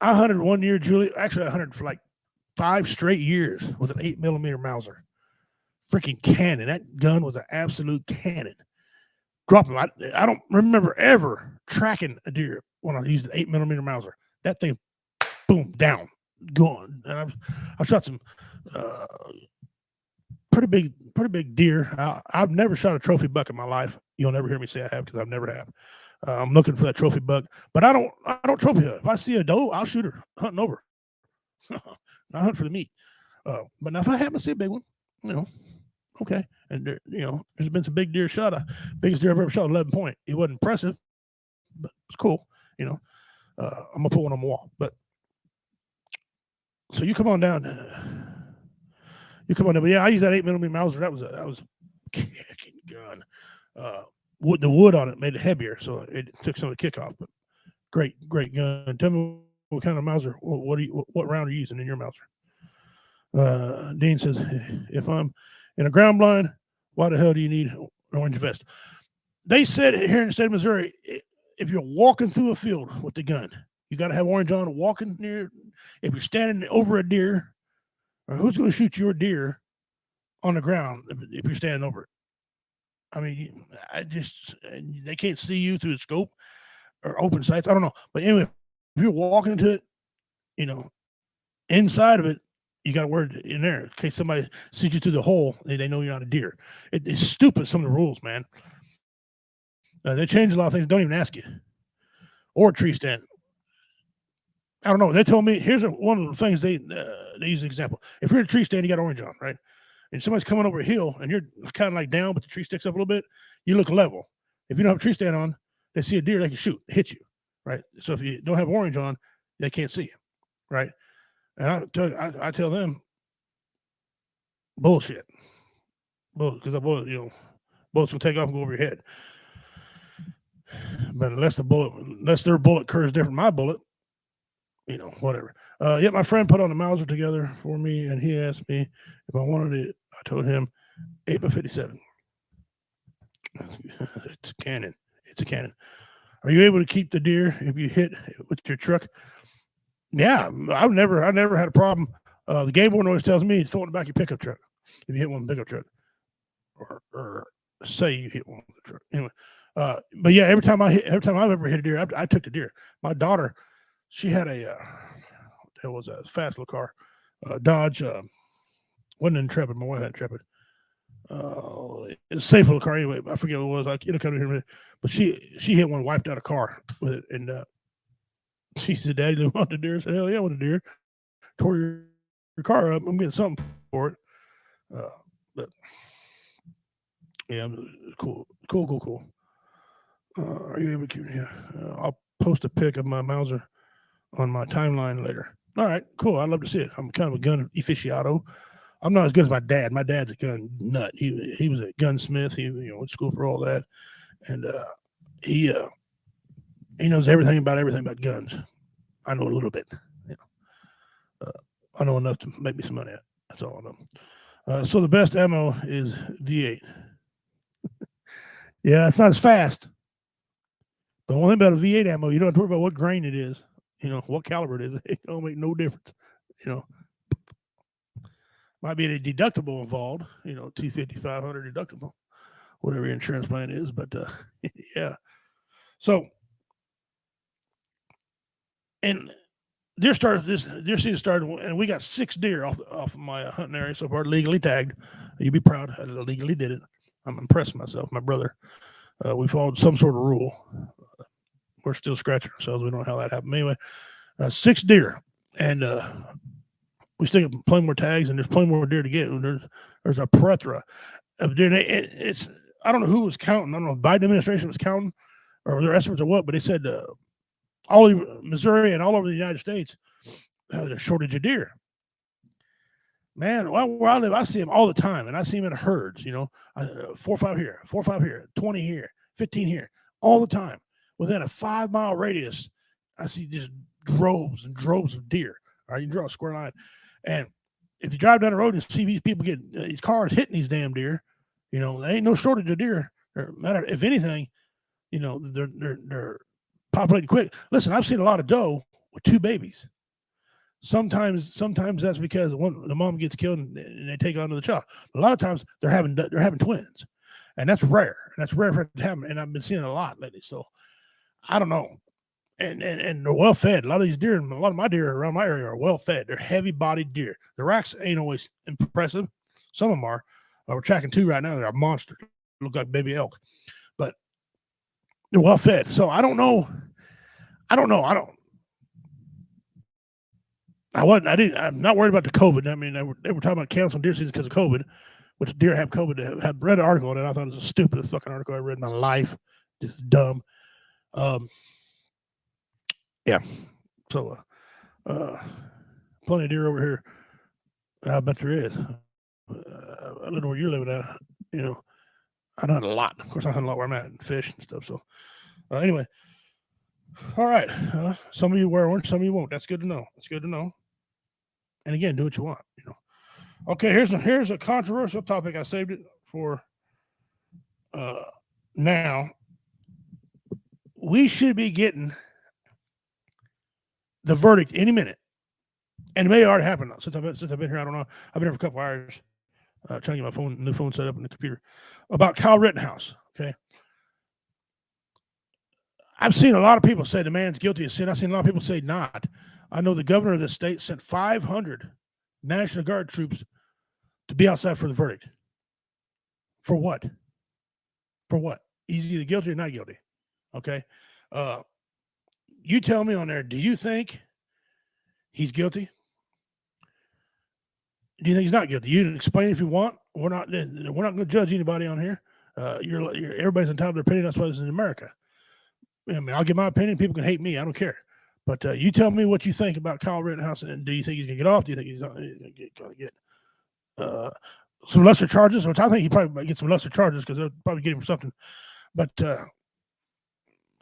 I hunted 1 year, Julie. Actually, I hunted for like 5 straight years with an 8mm Mauser. Freaking cannon. That gun was an absolute cannon. Dropping. I don't remember ever tracking a deer when I used an 8mm Mauser. That thing, boom, down, gone. And I've shot some pretty big deer. I've never shot a trophy buck in my life. You'll never hear me say I have because I've never have. I'm looking for that trophy buck, but I don't trophy hunt. If I see a doe, I'll shoot her hunting over. I hunt for the meat. But now if I happen to see a big one, okay. And there's been some big deer shot. Biggest deer I've ever shot, 11 point. It wasn't impressive, but it's cool. I'm gonna put one on the wall. But so you come on down. But yeah, I used that 8mm Mauser. That was a kicking gun. The wood on it made it heavier, so it took some of the kick off. But great gun. Tell me what kind of Mauser. What round are you using in your Mauser? Dane says, if I'm in a ground blind, why the hell do you need an orange vest? They said here in the state of Missouri, if you're walking through a field with the gun, you got to have orange on. Walking near, if you're standing over a deer, or who's going to shoot your deer on the ground if you're standing over it? I mean, they can't see you through the scope or open sights. I don't know. But anyway, if you're walking into it, inside of it, you got to wear it in there in case somebody sees you through the hole and they know you're not a deer. It's stupid, some of the rules, man. They change a lot of things. Don't even ask you. Or a tree stand. I don't know. They told me, here's one of the things they use an example. If you're in a tree stand, you got orange on, right? And somebody's coming over a hill and you're kind of like down, but the tree sticks up a little bit, you look level. If you don't have a tree stand on, they see a deer, they can shoot, hit you, right? So if you don't have orange on, they can't see you, right? And I tell them, bullshit. bullet, because the bullet, bullets will take off and go over your head. But unless their bullet curves different than my bullet, whatever. Yeah, my friend put on a Mauser together for me, and he asked me if I wanted it. I told him 8x57. It's a cannon. It's a cannon. Are you able to keep the deer if you hit with your truck? Yeah, I never had a problem. The game warden always tells me throw it in the back of your pickup truck if you hit one pickup truck, or say you hit one with the truck. Anyway, but yeah, every time I've ever hit a deer, I took the deer. My daughter, she had a that was a fast little car, Dodge. Wasn't Intrepid. My wife had Intrepid. It was a safe little car anyway. I forget what it was. It'll come to here, but she hit one, wiped out a car with it, and she said, "Daddy, do you want the deer?" I said, "Hell yeah, I want the deer." Tore your car up. I'm getting something for it. But yeah, cool. Are you able to keep it here? I'll post a pic of my Mauser on my timeline later. All right, cool. I'd love to see it. I'm kind of a gun aficionado. I'm not as good as my dad. My dad's a gun nut. He was a gunsmith. He went to school for all that, and he knows everything about guns. I know a little bit. I know enough to make me some money. That's all I know. So the best ammo is V8. Yeah, it's not as fast. But one thing about a V8 ammo, you don't have to worry about what grain it is. What caliber it is. It don't make no difference. Might be a deductible involved. 250, 500 deductible, whatever your insurance plan is. But yeah. So, and deer season started, and we got 6 deer off of my hunting area so far, legally tagged. You'd be proud. I legally did it. I'm impressed with myself. My brother, we followed some sort of rule. We're still scratching ourselves. We don't know how that happened. Anyway, 6 deer, and we still have plenty more tags, and there's plenty more deer to get. There's a plethora of deer. I don't know who was counting. I don't know if Biden administration was counting or their estimates or what, but they said all over Missouri and all over the United States, there's a shortage of deer. Man, where I live, I see them all the time, and I see them in herds. 4 or 5 here, 4 or 5 here, 20 here, 15 here, all the time. Within a 5-mile radius, I see just droves and droves of deer. All right, you can draw a square line, and if you drive down the road and see these people getting these cars hitting these damn deer, there ain't no shortage of deer. If anything, they're populating quick. Listen, I've seen a lot of doe with 2 babies. Sometimes that's because the mom gets killed and they take on to the child. A lot of times they're having twins, and that's rare. And that's rare for it to happen. And I've been seeing it a lot lately. So I don't know. And they're well fed. A lot of these deer, a lot of my deer around my area are well fed. They're heavy bodied deer. The racks ain't always impressive. Some of them are. We're tracking 2 right now. They're a monster. They look like baby elk, but they're well fed. So I don't know. I'm not worried about the COVID. I mean, they were talking about canceling deer season because of COVID, which deer have COVID. I had read an article on it. I thought it was the stupidest fucking article I read in my life. Just dumb. Yeah. So, plenty of deer over here. I bet there is. I don't know where you're living at. I hunt a lot. Of course, I hunt a lot where I'm at and fish and stuff. So, anyway. All right. Some of you wear orange, some of you won't. That's good to know. And again, do what you want. Okay, here's a controversial topic. I saved it for now. We should be getting the verdict any minute, and it may already happen since I've been here. I don't know. I've been here for a couple hours trying to get my new phone set up on the computer about Kyle Rittenhouse. Okay. I've seen a lot of people say the man's guilty of sin. I've seen a lot of people say not. I know the governor of the state sent 500 National Guard troops to be outside for the verdict. For what? He's either guilty or not guilty. Okay. You tell me on there, do you think he's guilty? Do you think he's not guilty? You can explain if you want. We're not going to judge anybody on here. Everybody's entitled to their opinion. That's why it's in America. I mean, I'll give my opinion. People can hate me. I don't care. But you tell me what you think about Kyle Rittenhouse, and do you think he's going to get off? Do you think he's going to get some lesser charges, which I think he probably might get some lesser charges because they'll probably get him something. But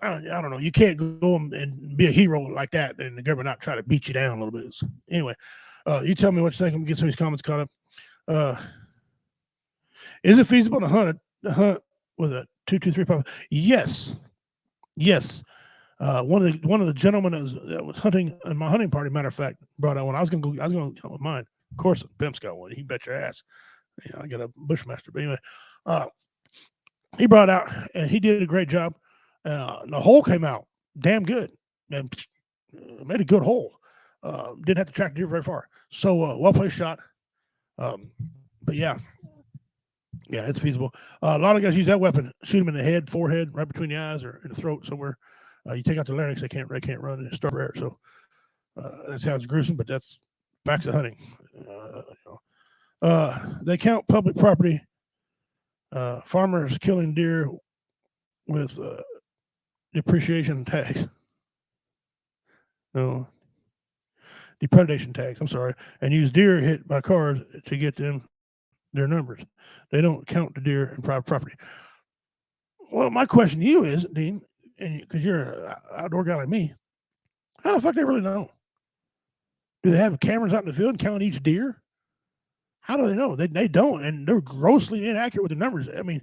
I don't know. You can't go and be a hero like that and the government not try to beat you down a little bit. So anyway, you tell me what you think. I'm going to get some of these comments caught up. Is it feasible to hunt with a 2.23 Yes. One of the gentlemen that was hunting in my hunting party, matter of fact, brought out one. I was gonna hunt with mine. Of course, Pimp's got one. He bet your ass. I got a Bushmaster. But anyway, he brought out and he did a great job. The hole came out damn good and made a good hole. Didn't have to track deer very far. So well placed shot. But yeah, it's feasible. A lot of guys use that weapon, shoot them in the head, forehead, right between the eyes, or in the throat somewhere. You take out the larynx, they can't run and start air. So that sounds gruesome, but that's facts of hunting. They count public property. Farmers killing deer with depreciation tax. No, depredation tax. I'm sorry, and use deer hit by cars to get their numbers. They don't count the deer in private property. Well, my question to you is, Dean, and because you're an outdoor guy like me, how the fuck they really know? Do they have cameras out in the field and count each deer? How do they know? They don't, and they're grossly inaccurate with the numbers. I mean,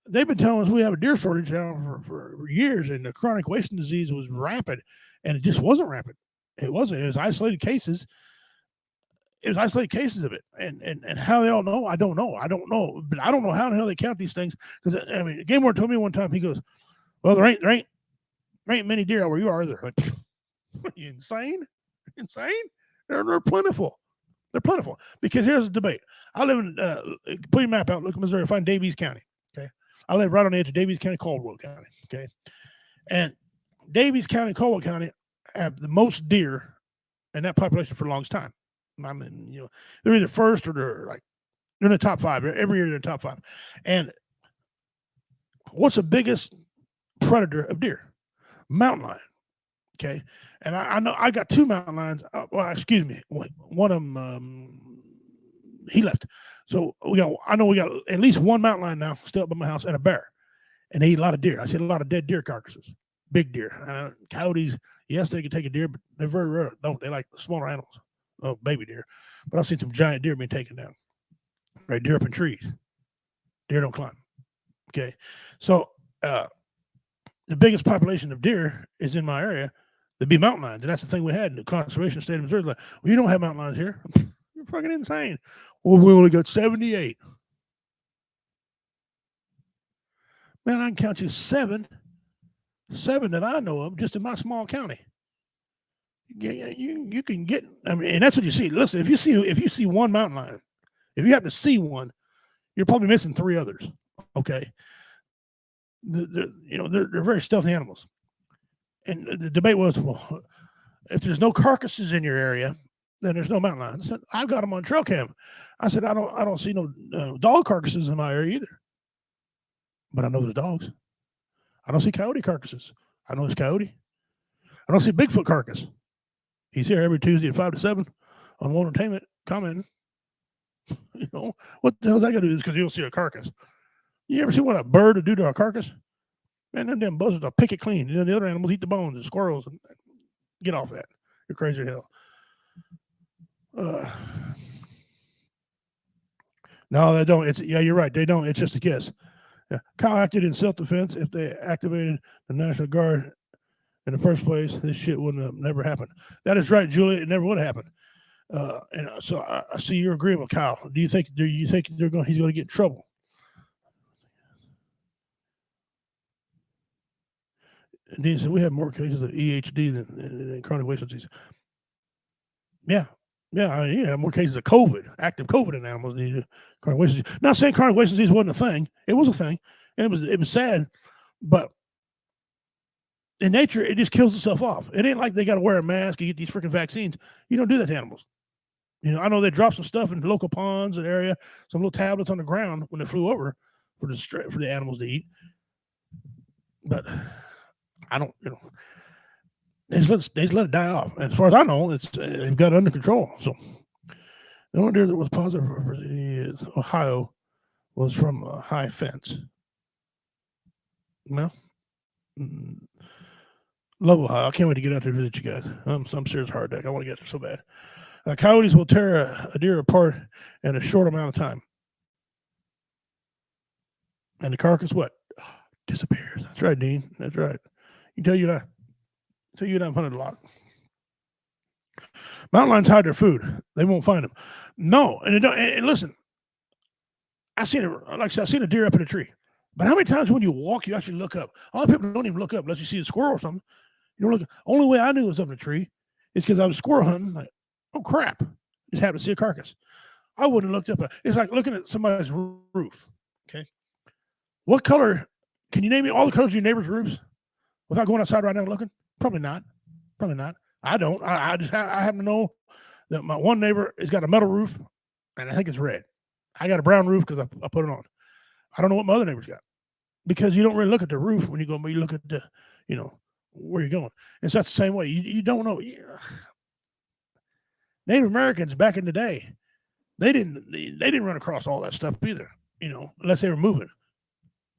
they've been telling us we have a deer shortage now for years, and the chronic wasting disease was rampant, and it just wasn't rampant. It wasn't. It was isolated cases. It was isolated cases of it, and how they all know, I don't know. But I don't know how the hell they count these things. Because I mean, Game Warden told me one time. He goes, "Well, there ain't many deer where you are, there." Like, are you insane? They're plentiful. They're plentiful because here's the debate. I live in put your map out, look at Missouri, find Davies County. Okay, I live right on the edge of Davies County, Caldwell County. Okay, and Davies County, Caldwell County have the most deer in that population for the longest time. I mean, they're either first or they're in the top 5. Every year they're in the top 5. And what's the biggest predator of deer? Mountain lion. Okay, and I know I got 2 mountain lions. Well, excuse me, one of them he left. So we got at least 1 mountain lion now still up at my house, and a bear. And they eat a lot of deer. I see a lot of dead deer carcasses, big deer. Coyotes, yes, they can take a deer, but they're very rare. They like smaller animals. Oh, baby deer. But I've seen some giant deer being taken down. Right, deer up in trees. Deer don't climb. Okay. So the biggest population of deer is in my area. There'd be mountain lions. And that's the thing we had in the conservation state of Missouri. Like, well, you don't have mountain lions here. You're fucking insane. Well, we only got 78. Man, I can count you 7 that I know of just in my small county. You can get, I mean, and that's what you see. Listen, if you see 1 mountain lion, if you happen to see one, you're probably missing 3 others. Okay, they're very stealthy animals. And the debate was, well, if there's no carcasses in your area, then there's no mountain lion. I said, I've got them on trail cam. I said, I don't see no dog carcasses in my area either, but I know there's dogs. I don't see coyote carcasses. I know there's coyote. I don't see Bigfoot carcass. He's here every Tuesday at 5 to 7 on One Entertainment commenting. What the hell is that going to do? Because you don't see a carcass. You ever see what a bird would do to a carcass? Man, them damn buzzards will pick it clean. The other animals eat the bones and squirrels. And get off that. You're crazy as hell. No, they don't. You're right. They don't. It's just a guess. Yeah. Kyle acted in self-defense. If they activated the National Guard in the first place, this shit wouldn't have never happened. That is right, Julia. It never would have happened. And so I see you're agreeing with Kyle. Do you think he's going to get in trouble? And Dean said we have more cases of EHD than chronic wasting disease. Yeah. I mean, you have more cases of COVID, active COVID in animals than chronic wasting disease. Not saying chronic wasting disease wasn't a thing. It was a thing, and it was sad, but in nature, it just kills itself off. It ain't like they got to wear a mask and get these freaking vaccines. You don't do that to animals. I know they dropped some stuff in the local ponds and area, some little tablets on the ground when they flew over for the animals to eat. But I don't, they just let it die off. And as far as I know, they've got it under control. So the only deer that was positive for is Ohio was from a high fence. Well, love Ohio. I can't wait to get out there to visit you guys. I'm serious hard deck. I want to get there so bad. Coyotes will tear a deer apart in a short amount of time. And the carcass, what? Disappears. That's right, Dean. That's right. You tell you that. Tell you that I've hunted a lot. Mountain lions hide their food. They won't find them. No, and listen, I seen it. Like I said, I seen a deer up in a tree. But how many times when you walk, you actually look up? A lot of people don't even look up unless you see a squirrel or something. You don't look. Only way I knew it was up in a tree is because I was squirrel hunting. Like, oh crap! Just happened to see a carcass. I wouldn't have looked up. It's like looking at somebody's roof. Okay, what color? Can you name me all the colors of your neighbor's roofs without going outside right now and looking? Probably not. Probably not. I don't. I happen to know that my one neighbor has got a metal roof, and I think it's red. I got a brown roof because I put it on. I don't know what my other neighbor's got because you don't really look at the roof when you go, but you look at the, where you're going. And so that's the same way. You don't know. Native Americans back in the day, they didn't run across all that stuff either, unless they were moving.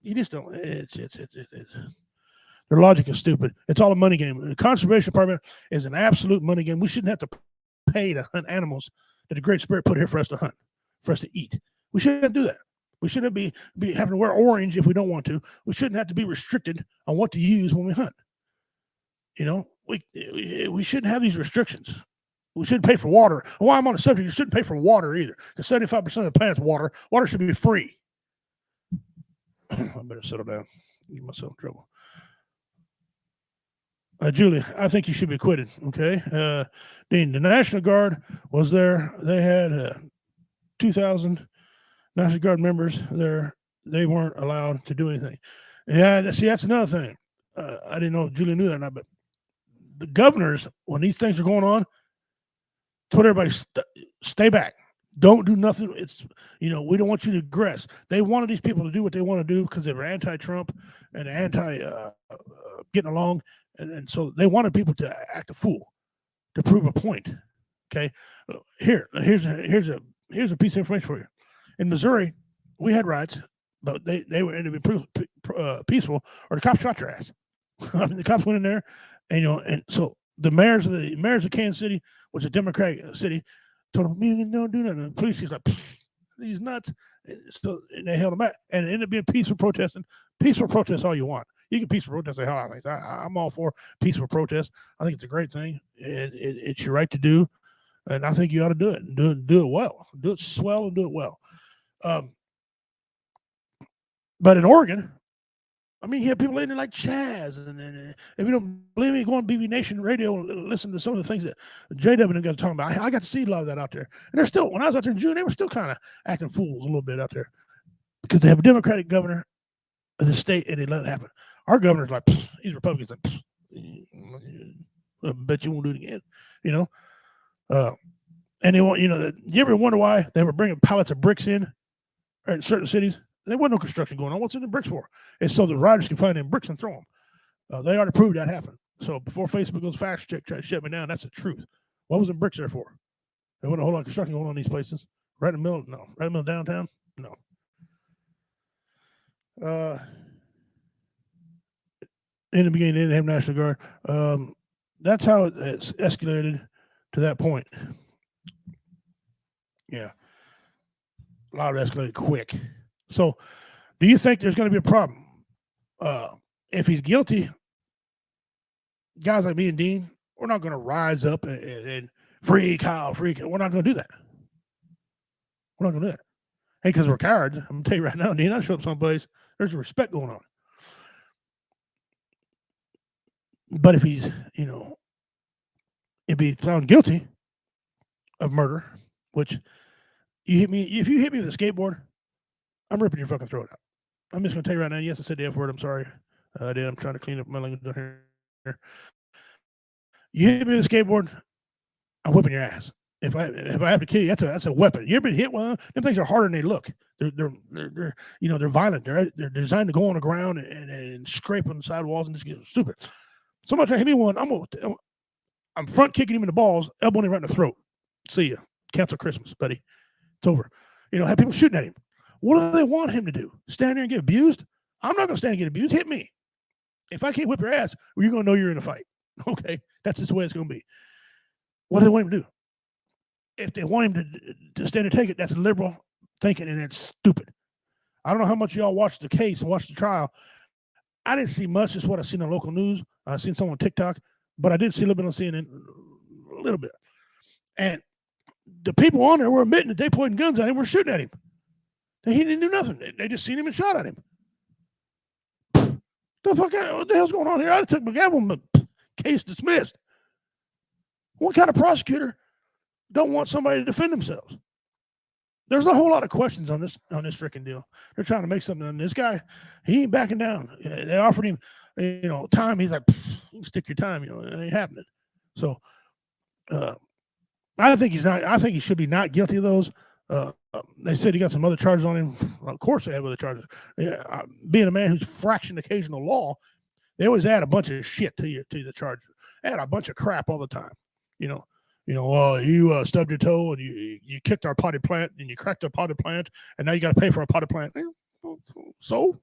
You just don't. It's their logic is stupid. It's all a money game. The conservation department is an absolute money game. We shouldn't have to pay to hunt animals that the Great Spirit put here for us to hunt, for us to eat. We shouldn't do that. We shouldn't be having to wear orange if we don't want to. We shouldn't have to be restricted on what to use when we hunt. We shouldn't have these restrictions. We shouldn't pay for water. While I'm on the subject, you shouldn't pay for water either, because 75% of the planet's water. Water should be free. I better settle down. Get myself in trouble. Julie, I think you should be acquitted. Okay, Dean, the National Guard was there. They had 2,000 National Guard members there. They weren't allowed to do anything. Yeah, see, that's another thing. I didn't know if Julie knew that or not, but the governors, when these things are going on, told everybody stay back. Don't do nothing. It's we don't want you to aggress. They wanted these people to do what they want to do because they were anti-Trump and anti getting along, and so they wanted people to act a fool to prove a point. Okay, here's a piece of information for you. In Missouri, we had riots, but they were ended up peaceful, or the cops shot their ass. I mean, the cops went in there, and so the mayors of Kansas City, which is a Democratic city, told them, "Man, don't do nothing." And the police was like, "These nuts!" And they held them back, and it ended up being peaceful protesting. Peaceful protest, all you want. You can peaceful protest the hell out of things. I'm all for peaceful protest. I think it's a great thing. It's your right to do, and I think you ought to do it. And do it well. Do it swell and do it well. But in Oregon, I mean, you have people in there like Chaz, and if you don't believe me, go on BB Nation Radio and listen to some of the things that JW got talking about. I got to see a lot of that out there, and they're still. When I was out there in June, they were still kind of acting fools a little bit out there because they have a Democratic governor of the state, and they let it happen. Our governor's like, these Republicans like, I bet you won't do it again, and they want, you ever wonder why they were bringing pallets of bricks in certain cities? There wasn't no construction going on. What's in the bricks for? It's so the riders can find them bricks and throw them. They already proved that happened. So before Facebook goes fast check, try to shut me down, that's the truth. What was the bricks there for? There wasn't a whole lot of construction going on in these places. Right in the middle? No. Right in the middle of downtown? No. In the beginning, they didn't have National Guard. That's how it's escalated to that point. Yeah. A lot of it escalated quick. So, do you think there's going to be a problem? If he's guilty, guys like me and Dean, we're not going to rise up and free Kyle. We're not going to do that. We're not going to do that. Hey, because we're cowards. I'm going to tell you right now, Dean, I show up someplace, there's a respect going on. But if he's, if he's found guilty of murder, which if you hit me with a skateboard, I'm ripping your fucking throat out. I'm just going to tell you right now, yes, I said the F word. I'm sorry. I did. I'm trying to clean up my language down here. You hit me with a skateboard, I'm whipping your ass. If I have to kill you, that's a weapon. You ever been hit with them? Them things are harder than they look. They're violent. They're designed to go on the ground and scrape on the sidewalls and just get stupid. Somebody try to hit me one, I'm front kicking him in the balls, elbowing him right in the throat. See ya. Cancel Christmas, buddy. It's over. Have people shooting at him. What do they want him to do? Stand there and get abused? I'm not going to stand and get abused. Hit me. If I can't whip your ass, well, you're going to know you're in a fight. Okay? That's just the way it's going to be. What do they want him to do? If they want him to stand and take it, that's liberal thinking, and it's stupid. I don't know how much y'all watched the case and watched the trial. I didn't see much. Just what I seen on local news. I seen some on TikTok, but I did see a little bit on CNN, a little bit. And the people on there were admitting that they pointing guns at him, were shooting at him. He didn't do nothing. They just seen him and shot at him. The fuck? What the hell's going on here? I took my gavel, but case dismissed. What kind of prosecutor don't want somebody to defend themselves? There's a whole lot of questions on this freaking deal. They're trying to make something on this guy. He ain't backing down. They offered him, time. He's like, you can stick your time. It ain't happening. So, I think he's not. I think he should be not guilty of those. They said he got some other charges on him. Of course, they have other charges. Being a man who's fractioned occasional law, they always add a bunch of shit to the charges. Add a bunch of crap all the time. You stubbed your toe and you kicked our potted plant and you cracked our potted plant and now you got to pay for our potted plant. So,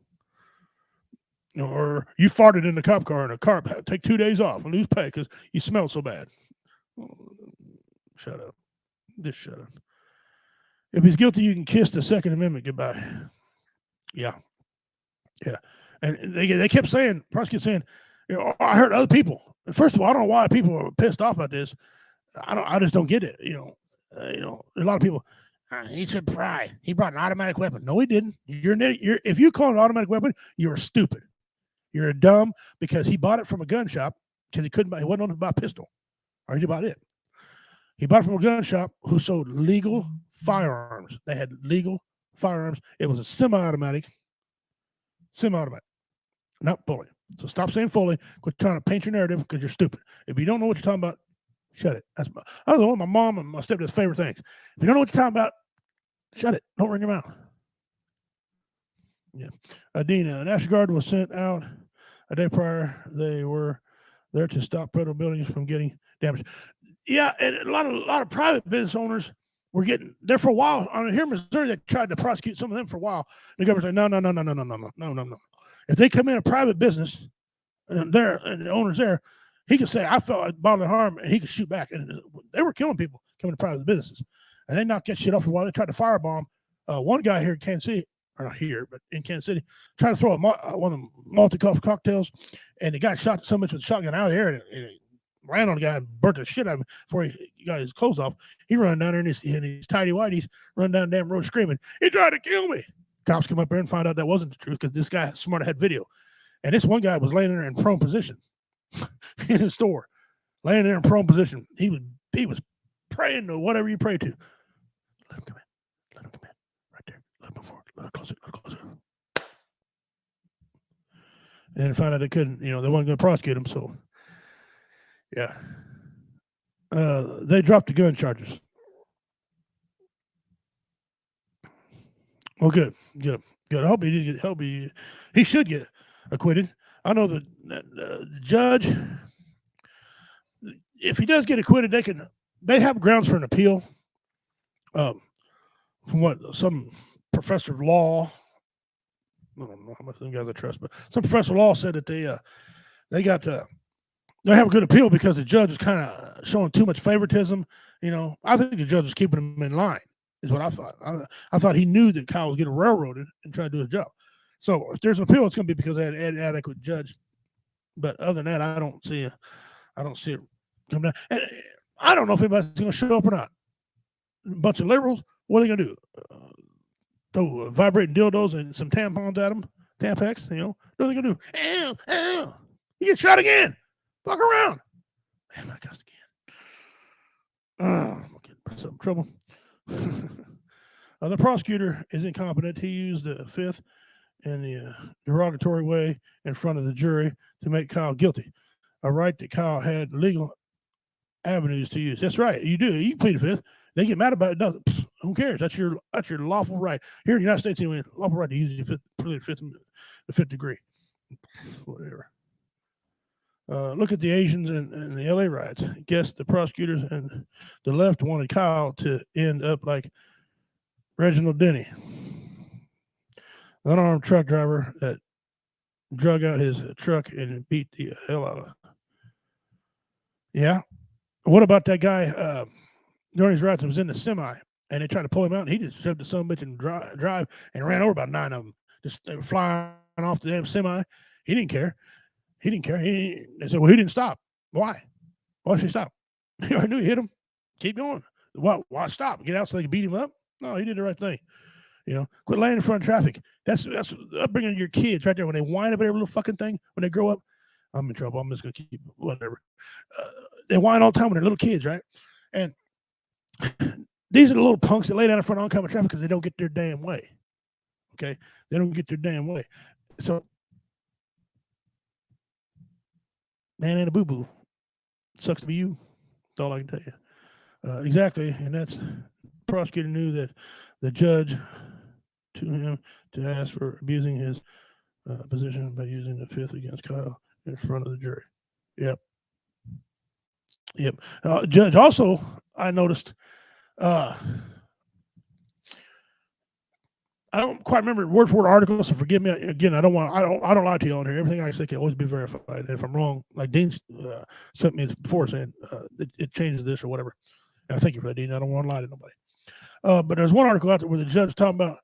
or you farted in the cop car and the car take 2 days off and lose pay because you smell so bad. Shut up. Just shut up. If he's guilty, you can kiss the Second Amendment goodbye. Yeah. And they kept saying, prosecutor saying, I heard other people. First of all, I don't know why people are pissed off about this. I just don't get it. A lot of people. He should pry. He brought an automatic weapon. No, he didn't. If you call it an automatic weapon, you're stupid. You're dumb because he bought it from a gun shop because he wasn't on to buy a pistol. Or he did buy it. He bought it from a gun shop who sold legal firearms. They had legal firearms. It was a semi-automatic, not fully. So stop saying fully. Quit trying to paint your narrative because you're stupid. If you don't know what you're talking about, shut it. That was one of my mom and my stepdad's favorite things. If you don't know what you're talking about, shut it. Don't run your mouth. Yeah. Dane, National Guard was sent out a day prior. They were there to stop federal buildings from getting damaged. Yeah, and a lot of private business owners were getting there for a while. Here in Missouri, they tried to prosecute some of them for a while. The government said, no. If they come in a private business and the owner's there, he could say, I felt like bodily harm, and he could shoot back. And they were killing people coming to private businesses. And they knocked that shit off for a while. They tried to firebomb one guy here in Kansas City, or not here, but in Kansas City, tried to throw one of the Molotov cocktails, and the guy shot so much with a shotgun out of the air, and it ran on the guy and burnt the shit out of him before he got his clothes off. He ran down there in his tidy whities, run down the damn road screaming, he tried to kill me. Cops come up there and find out that wasn't the truth because this guy smart had video. And this one guy was laying there in prone position in his store, laying there in prone position. He was praying to whatever you pray to. Let him come in. Right there. Let him move forward. Let him closer. And then found out they couldn't, they wasn't going to prosecute him. So, yeah. They dropped the gun charges. Well, good. I hope he should get acquitted. I know that the judge, if he does get acquitted, they have grounds for an appeal. From what some professor of law, I don't know how much of them guys I trust, but some professor of law said that they have a good appeal because the judge is kind of showing too much favoritism. I think the judge is keeping him in line, is what I thought. I thought he knew that Kyle was getting railroaded and trying to do his job. So if there's an appeal, it's going to be because they had an adequate judge. But other than that, I don't see it coming down. And I don't know if anybody's going to show up or not. A bunch of liberals, what are they going to do? Throw vibrating dildos and some tampons at them, Tampax, what are they going to do? Ow, you get shot again. Fuck around. Damn, I cussed again. I'm going to get myself in trouble. The prosecutor is incompetent. He used the fifth in the derogatory way in front of the jury to make Kyle guilty. A right that Kyle had legal avenues to use. That's right. You do. You can plead the fifth. They get mad about it. No, who cares? That's your lawful right. Here in the United States, anyway, lawful right to use the fifth degree. Whatever. Look at the Asians and the LA riots. Guess the prosecutors and the left wanted Kyle to end up like Reginald Denny, unarmed truck driver that drug out his truck and beat the hell out of. Yeah. What about that guy during his ride that was in the semi and they tried to pull him out and he just shoved the son of a bitch and drive and ran over about 9 of them. Just they were flying off the damn semi. He didn't care. They said, well, he didn't stop. Why? Why should he stop? He already knew he hit him. Keep going. Why stop? Get out so they can beat him up? No, he did the right thing. Quit laying in front of traffic. That's upbringing your kids right there. When they whine about every little fucking thing, when they grow up, I'm in trouble. I'm just going to keep whatever. They whine all the time when they're little kids, right? And these are the little punks that lay down in front of oncoming traffic because they don't get their damn way. Okay? They don't get their damn way. So, man ain't a boo-boo. Sucks to be you. That's all I can tell you. Exactly. And that's the prosecutor knew that the judge to him to ask for abusing his position by using the fifth against Kyle in front of the jury. Yep. Judge also, I noticed, I don't quite remember word for word article, so forgive me. Again, I don't lie to you on here. Everything I say can always be verified. If I'm wrong, like Dean sent me before saying it changes this or whatever. And I thank you for that, Dean. I don't want to lie to nobody. But there's one article out there where the judge talking about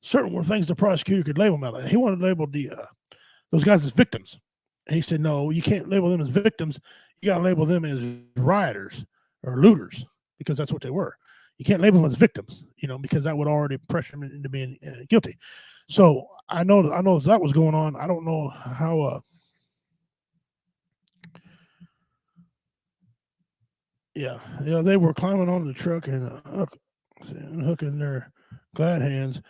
certain things the prosecutor could label them out. He wanted to label those guys as victims. And he said, no, you can't label them as victims. You got to label them as rioters or looters because that's what they were. You can't label them as victims, because that would already pressure them into being guilty. So I know that was going on. I don't know how. They were climbing on the truck and hooking their glad hands.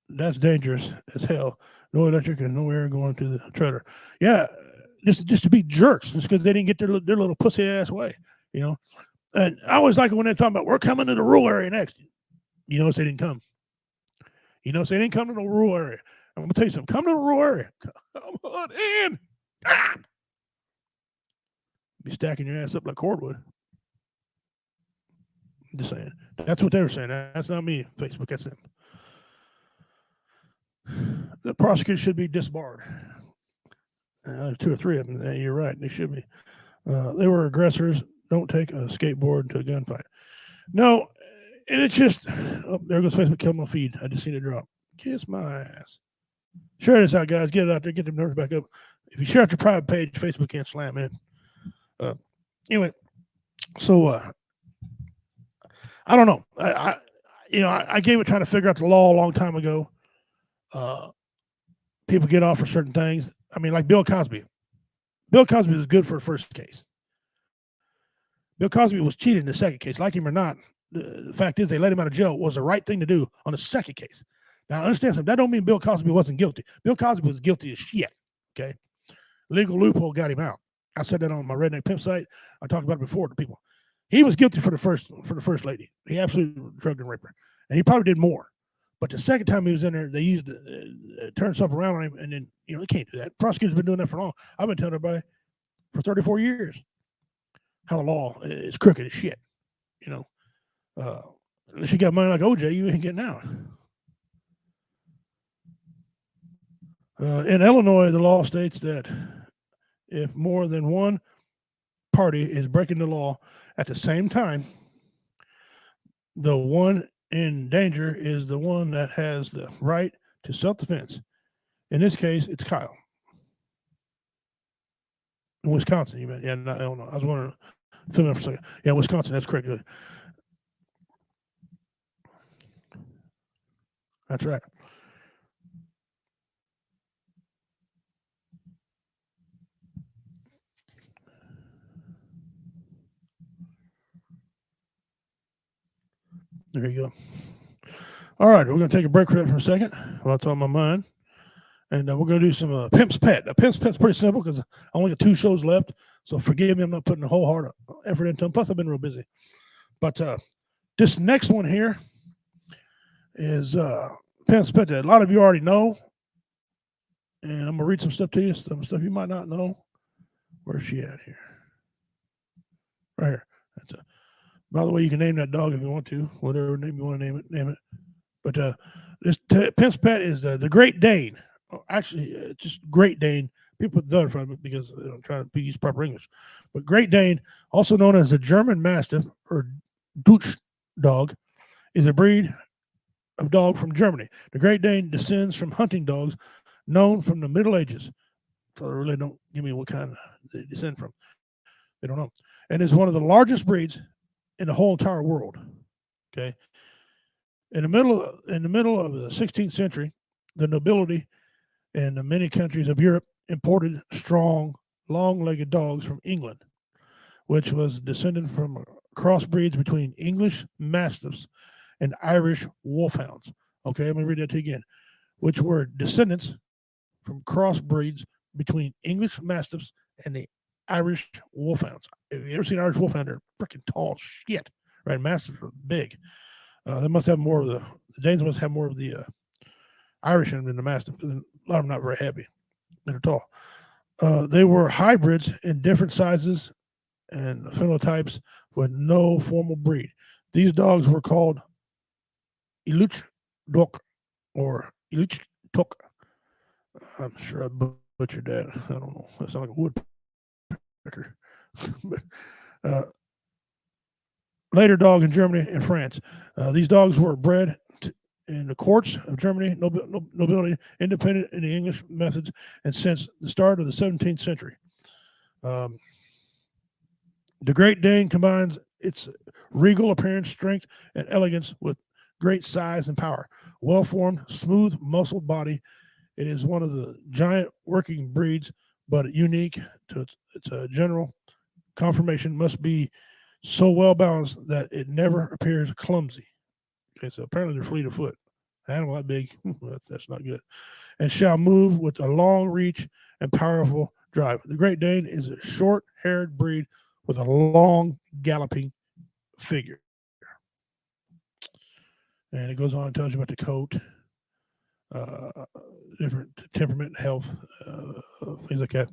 That's dangerous as hell. No electric and no air going to the trailer. Yeah, just to be jerks, just because they didn't get their little pussy ass way, And I always like it when they're talking about we're coming to the rural area next. They didn't come. They didn't come to the rural area. I'm gonna tell you something. Come to the rural area. Come on in. Be stacking your ass up like cordwood. Just saying. That's what they were saying. That's not me. Facebook. That's them. The prosecutor should be disbarred. 2 or 3 of them. You're right. They should be. They were aggressors. Don't take a skateboard to a gunfight. No, and it's just, there goes Facebook killing my feed. I just seen it drop. Kiss my ass. Share this out, guys. Get it out there. Get the numbers back up. If you share it to your private page, Facebook can't slam in. Anyway, so I don't know. I gave it trying to figure out the law a long time ago. People get off for certain things. I mean, like Bill Cosby. Bill Cosby was good for the first case. Bill Cosby was cheated in the second case. Like him or not, the fact is they let him out of jail was the right thing to do on the second case. Now, understand something. That don't mean Bill Cosby wasn't guilty. Bill Cosby was guilty as shit. Okay? Legal loophole got him out. I said that on my Redneck Pimp site. I talked about it before to people. He was guilty for the first lady. He absolutely drugged and raped her. And he probably did more. But the second time he was in there, they used turned something around on him, and then they can't do that. Prosecutors been doing that for long. I've been telling everybody for 34 years how the law is crooked as shit. Unless you got money like OJ, you ain't getting out. In Illinois, the law states that if more than one party is breaking the law at the same time, the one in danger is the one that has the right to self-defense. In this case, it's Kyle. In Wisconsin, you meant? Yeah, not Illinois. I was wondering. Fill me up for a second. Yeah, Wisconsin. That's correct. That's right. There you go. All right, we're going to take a break for a second while it's on my mind. And we're going to do some Pimp's Pet. Pimp's Pet's pretty simple because I only got 2 shows left. So forgive me, I'm not putting a whole heart effort into them. Plus, I've been real busy. But this next one here is Pimp's Pet that a lot of you already know. And I'm going to read some stuff to you, some stuff you might not know. Where's she at here? Right here. By the way, you can name that dog if you want to. Whatever name you want to name it, name it. But this Pimp's Pet is the Great Dane. Actually, just Great Dane. People put the in front of it because I'm trying to use proper English. But Great Dane, also known as the German Mastiff or Deutsch dog, is a breed of dog from Germany. The Great Dane descends from hunting dogs known from the Middle Ages. So they really don't give me what kind they descend from. They don't know. And is one of the largest breeds in the whole entire world. Okay. In the middle of the 16th century, the nobility in many countries of Europe imported strong, long-legged dogs from England, which was descended from crossbreeds between English Mastiffs and Irish Wolfhounds. Okay, let me read that to you again. Which were descendants from crossbreeds between English Mastiffs and the Irish Wolfhounds. Have you ever seen Irish Wolfhound? They're freaking tall shit, right? Mastiffs are big. They must have more of the Danes must have more of the Irish in them than the Mastiff because a lot of them not very heavy. They're tall. They were hybrids in different sizes and phenotypes with no formal breed. These dogs were called Iluch Dok or Iluch Tok. I'm sure I butchered that. I don't know. That sounds like a woodpecker. But, later dog in Germany and France. These dogs were bred in the courts of Germany, nobility, independent in the English methods, and since the start of the 17th century. The Great Dane combines its regal appearance, strength, and elegance with great size and power. Well-formed, smooth, muscled body. It is one of the giant working breeds, but unique to its general conformation must be so well balanced that it never appears clumsy. Okay, so apparently they're fleet of foot. Animal that big, that's not good. And shall move with a long reach and powerful drive. The Great Dane is a short-haired breed with a long galloping figure. And it goes on and tells you about the coat, different temperament, health, things like that.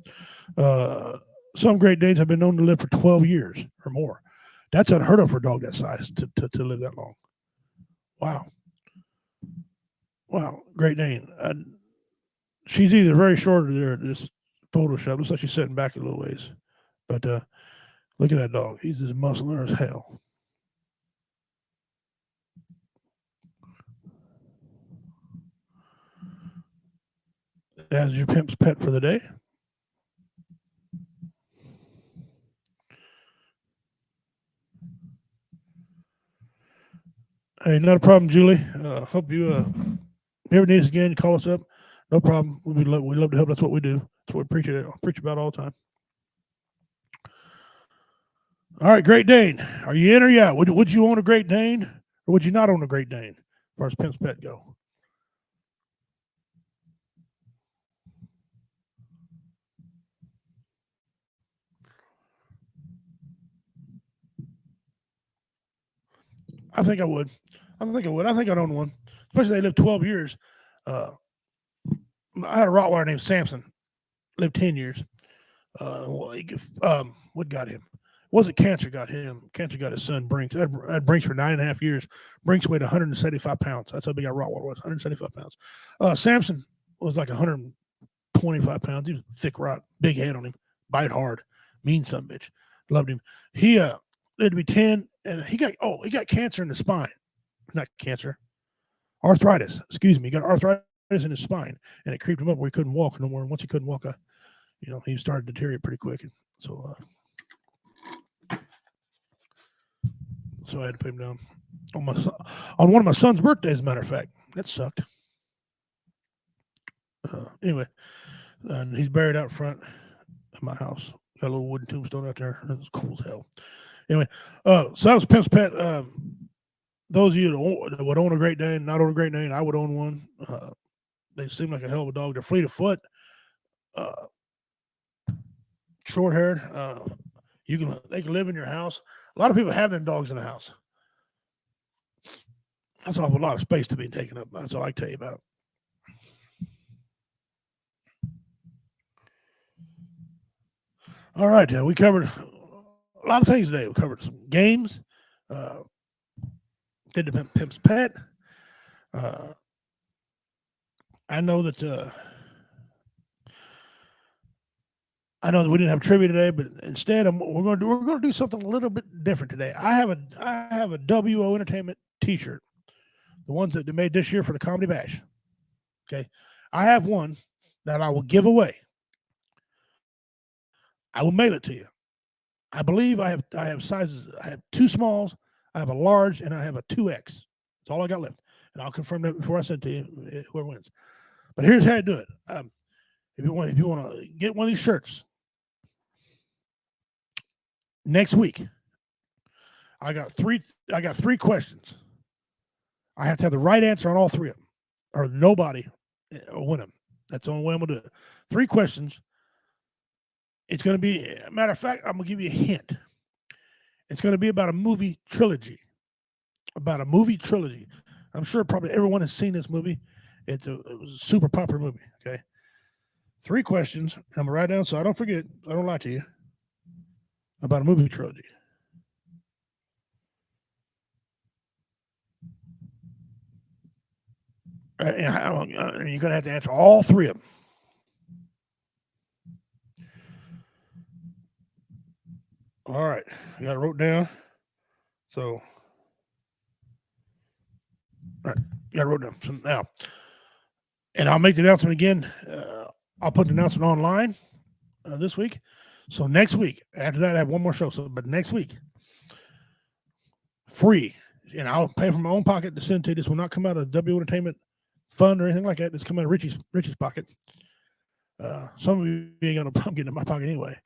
Some Great Danes have been known to live for 12 years or more. That's unheard of for a dog that size to live that long. Wow. Wow. Great Dane. She's either very short or there. This Photoshop looks like she's sitting back a little ways. But look at that dog. He's as muscular as hell. That's your Pimp's Pet for the day. Hey, not a problem, Julie. Hope you ever need us again, call us up. No problem. We love to help. That's what we do. That's what we preach about all the time. All right, Great Dane. Are you in or you out? Would you own a Great Dane or would you not own a Great Dane as far as Pimp's Pet go? I think I would. I think I'd own one, especially they lived 12 years. I had a Rottweiler named Samson, lived 10 years. What got him? It wasn't cancer got him. Cancer got his son Brinks. I had Brinks for 9.5 years. Brinks weighed 175 pounds. That's how big our Rottweiler was, 175 pounds. Samson was like 125 pounds. He was thick rot, big head on him, bite hard, mean son bitch. Loved him. He lived to be 10, and he got cancer in the spine. Not cancer, arthritis. Excuse me. He got arthritis in his spine, and it creeped him up where he couldn't walk no more. And once he couldn't walk, he started to deteriorate pretty quick. And so I had to put him down on one of my son's birthdays. As a matter of fact, that sucked. Anyway, and he's buried out front of my house. Got a little wooden tombstone out there. It was cool as hell. Anyway, so that was Pimp's Pet. Those of you that would own a Great Dane, not own a Great Dane, I would own one. They seem like a hell of a dog. They're fleet of foot, short-haired. They can live in your house. A lot of people have them dogs in the house. That's an awful lot of space to be taken up. That's all I can tell you about. All right, we covered a lot of things today. We covered some games. Did the Pimp's Pet. I know that we didn't have trivia today, but instead we're going to do something a little bit different today. I have a WO Entertainment T-shirt, the ones that they made this year for the Comedy Bash. Okay, I have one that I will give away. I will mail it to you. I believe I have sizes. I have 2 smalls, I have a large, and I have a 2X. That's all I got left, and I'll confirm that before I send it to you. Whoever wins. But here's how you do it. If you want to get one of these shirts next week, I got three questions. I have to have the right answer on all 3 of them, or nobody will win them. That's the only way I'm gonna do it. 3 questions. It's going to be, matter of fact, I'm going to give you a hint. It's going to be about a movie trilogy. I'm sure probably everyone has seen this movie. It was a super popular movie. Okay. 3 questions. I'm going to write down so I don't forget. I don't lie to you. About a movie trilogy. And you're going to have to answer all 3 of them. All right. I got it wrote down. So, all right. Got it wrote down. So now, and I'll make the announcement again. I'll put the announcement online this week. So next week, after that, I have one more show. But next week, free, and I'll pay from my own pocket to send it to you. This will not come out of W Entertainment Fund or anything like that. This come out of Richie's pocket. Some of you ain't got no problem getting in my pocket anyway.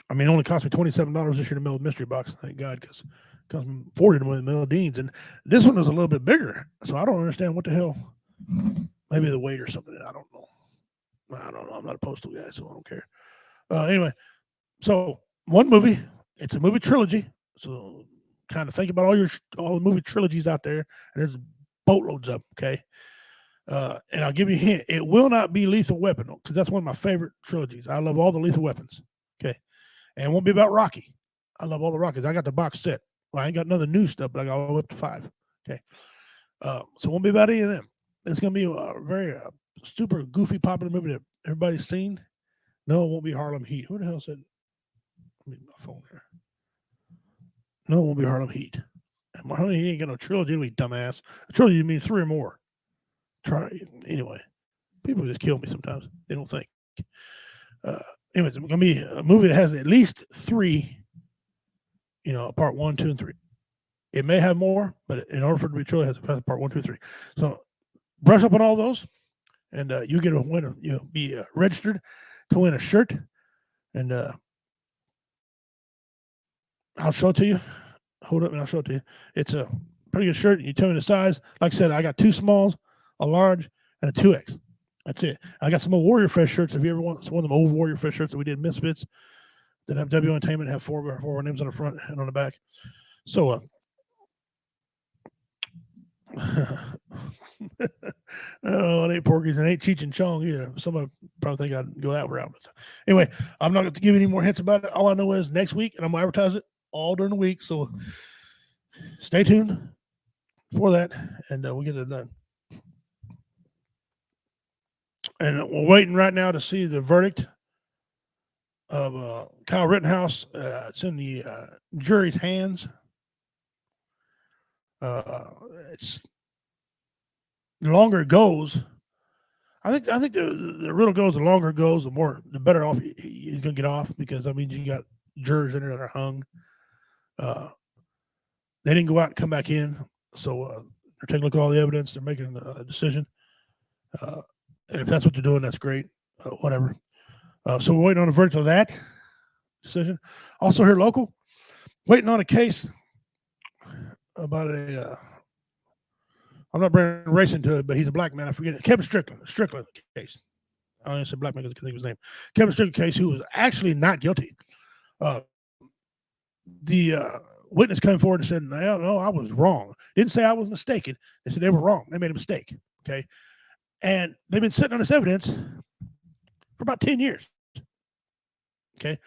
I mean, it only cost me $27 this year to mail a mystery box. Thank God, because it cost me $40 to mail Dean's, and this one is a little bit bigger. So I don't understand what the hell. Maybe the weight or something. I don't know. I'm not a postal guy, so I don't care. Anyway, so one movie. It's a movie trilogy. So kind of think about all the movie trilogies out there, and there's boatloads of them. Okay. And I'll give you a hint. It will not be Lethal Weapon, because that's one of my favorite trilogies. I love all the Lethal Weapons. Okay. And it won't be about Rocky. I love all the Rockies. I got the box set. Well, I ain't got none of the new stuff, but I got all the way up to 5. Okay. So it won't be about any of them. It's going to be a very super goofy, popular movie that everybody's seen. No, it won't be Harlem Heat. Who the hell said? Let me my phone there. No, it won't be Harlem Heat. Harlem Heat ain't got no trilogy, you dumbass. A trilogy means 3 or more. Anyway, people just kill me sometimes. They don't think. Anyways, it's going to be a movie that has at least 3, part 1, 2, and 3. It may have more, but in order for it to be true, it has to pass part 1, 2, 3. So brush up on all those, and you get a winner. You'll be registered to win a shirt, and I'll show it to you. Hold up, and I'll show it to you. It's a pretty good shirt. You tell me the size. Like I said, I got 2 smalls, a large, and a 2X. That's it. I got some old Warrior Fest shirts. If you ever want one of them old Warrior Fest shirts that we did Misfits that have W Entertainment, have 4 of our names on the front and on the back. So, no, it ain't Porky's and it ain't Cheech and Chong either. Somebody probably think I'd go that route. But anyway, I'm not going to give any more hints about it. All I know is next week, and I'm going to advertise it all during the week. So stay tuned for that, and we'll get it done. And we're waiting right now to see the verdict of Kyle Rittenhouse. It's in the jury's hands. It's the longer it goes. I think the riddle goes. The longer it goes, the better off he's going to get off, because I mean you got jurors in there that are hung. They didn't go out and come back in, so they're taking a look at all the evidence. They're making a decision, and if that's what they're doing, that's great. Whatever. So we're waiting on a verdict of that decision. Also here local, waiting on a case about a. I'm not bringing race into it, but he's a black man. I forget it. Kevin Strickland case. I only said black man because I think of his name. Kevin Strickland case, who was actually not guilty. The witness came forward and said, no, I was wrong. Didn't say I was mistaken. They said they were wrong. They made a mistake. Okay. And they've been sitting on this evidence for about 10 years. Okay.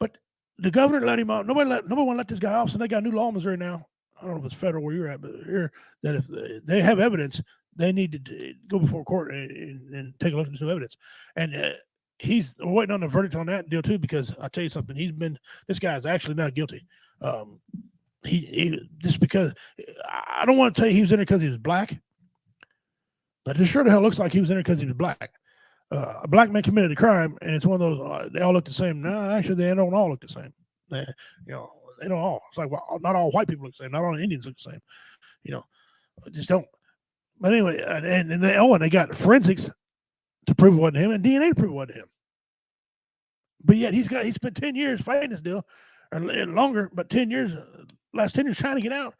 But the governor let him out. Nobody want to let this guy off. So they got a new law in Missouri now. I don't know if it's federal where you're at, but here that if they have evidence, they need to go before court and take a look at some evidence. And he's waiting on the verdict on that deal too, because I'll tell you something. This guy is actually not guilty. He just because I don't want to tell you he was in there because he was black, but it sure the hell looks like he was in there because he was black. A black man committed a crime, and it's one of those. They all look the same. No, actually, they don't all look the same. They don't all. It's like, well, not all white people look the same. Not all Indians look the same. Just don't. But anyway, and they got forensics to prove it wasn't him, and DNA to prove it wasn't him. But yet he spent 10 years fighting this deal, or longer, but 10 years, last 10 years trying to get out.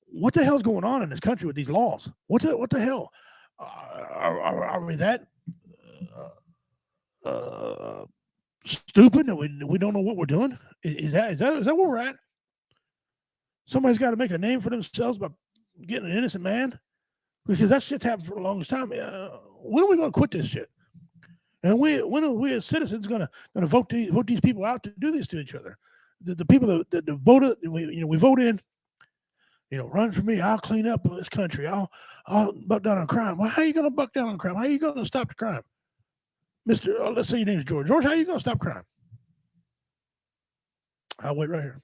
What the hell's going on in this country with these laws? What the hell? Are we that stupid that we don't know what we're doing? Is that where we're at? Somebody's got to make a name for themselves by getting an innocent man, because that shit's happened for the longest time. When are we going to quit this shit? And when are we as citizens going to vote these people out to do this to each other? The people that voted, we vote in. Run for me. I'll clean up this country. I'll buck down on crime. Well, how are you going to buck down on crime? How are you going to stop the crime, Mister? Let's say your name's George. George, how are you going to stop crime? I'll wait right here.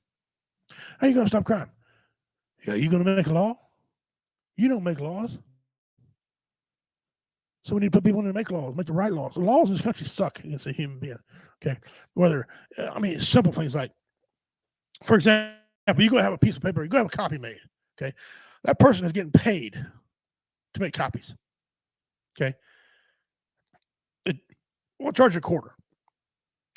How are you going to stop crime? Are you going to make a law? You don't make laws. So we need to put people in to make laws, make the right laws. The laws in this country suck against a human being. Okay, simple things like, for example, you go have a piece of paper, you go have a copy made. Okay, that person is getting paid to make copies. Okay, we'll charge you a quarter,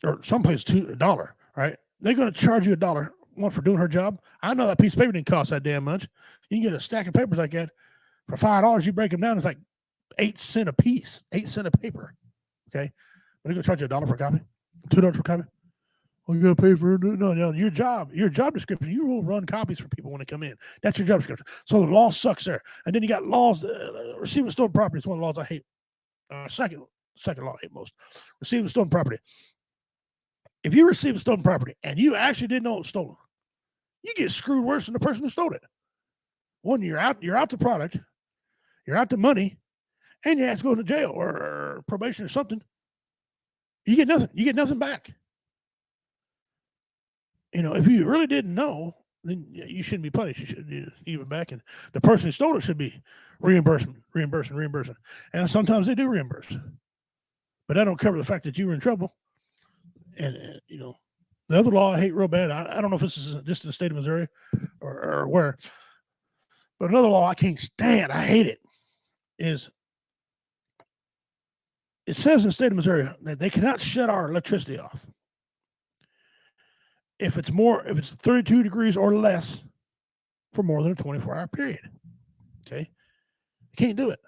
or someplace $1. Right? They're going to charge you $1. One for doing her job. I know that piece of paper didn't cost that damn much. You can get a stack of papers like that for $5. You break them down, it's like 8 cents a piece, 8 cents a paper. Okay, but they're going to charge you $1 for a copy, $2 for a copy. Oh, you got to pay for it? No. Your job description. You will run copies for people when they come in. That's your job description. So the law sucks there. And then you got laws. Receiving stolen property is one of the laws I hate. Second law I hate most. Receiving stolen property. If you receive stolen property and you actually didn't know it was stolen, you get screwed worse than the person who stole it. One, you're out the product, you're out the money, and you have to go to jail or probation or something. You get nothing. You get nothing back. If you really didn't know, then you shouldn't be punished. You should give it back, and the person who stole it should be reimbursing. And sometimes they do reimburse, but that don't cover the fact that you were in trouble. And the other law I hate real bad. I don't know if this is just in the state of Missouri or where, but another law I can't stand. I hate it. Is it says in the state of Missouri that they cannot shut our electricity off if it's 32 degrees or less for more than a 24-hour period. Okay, you can't do it,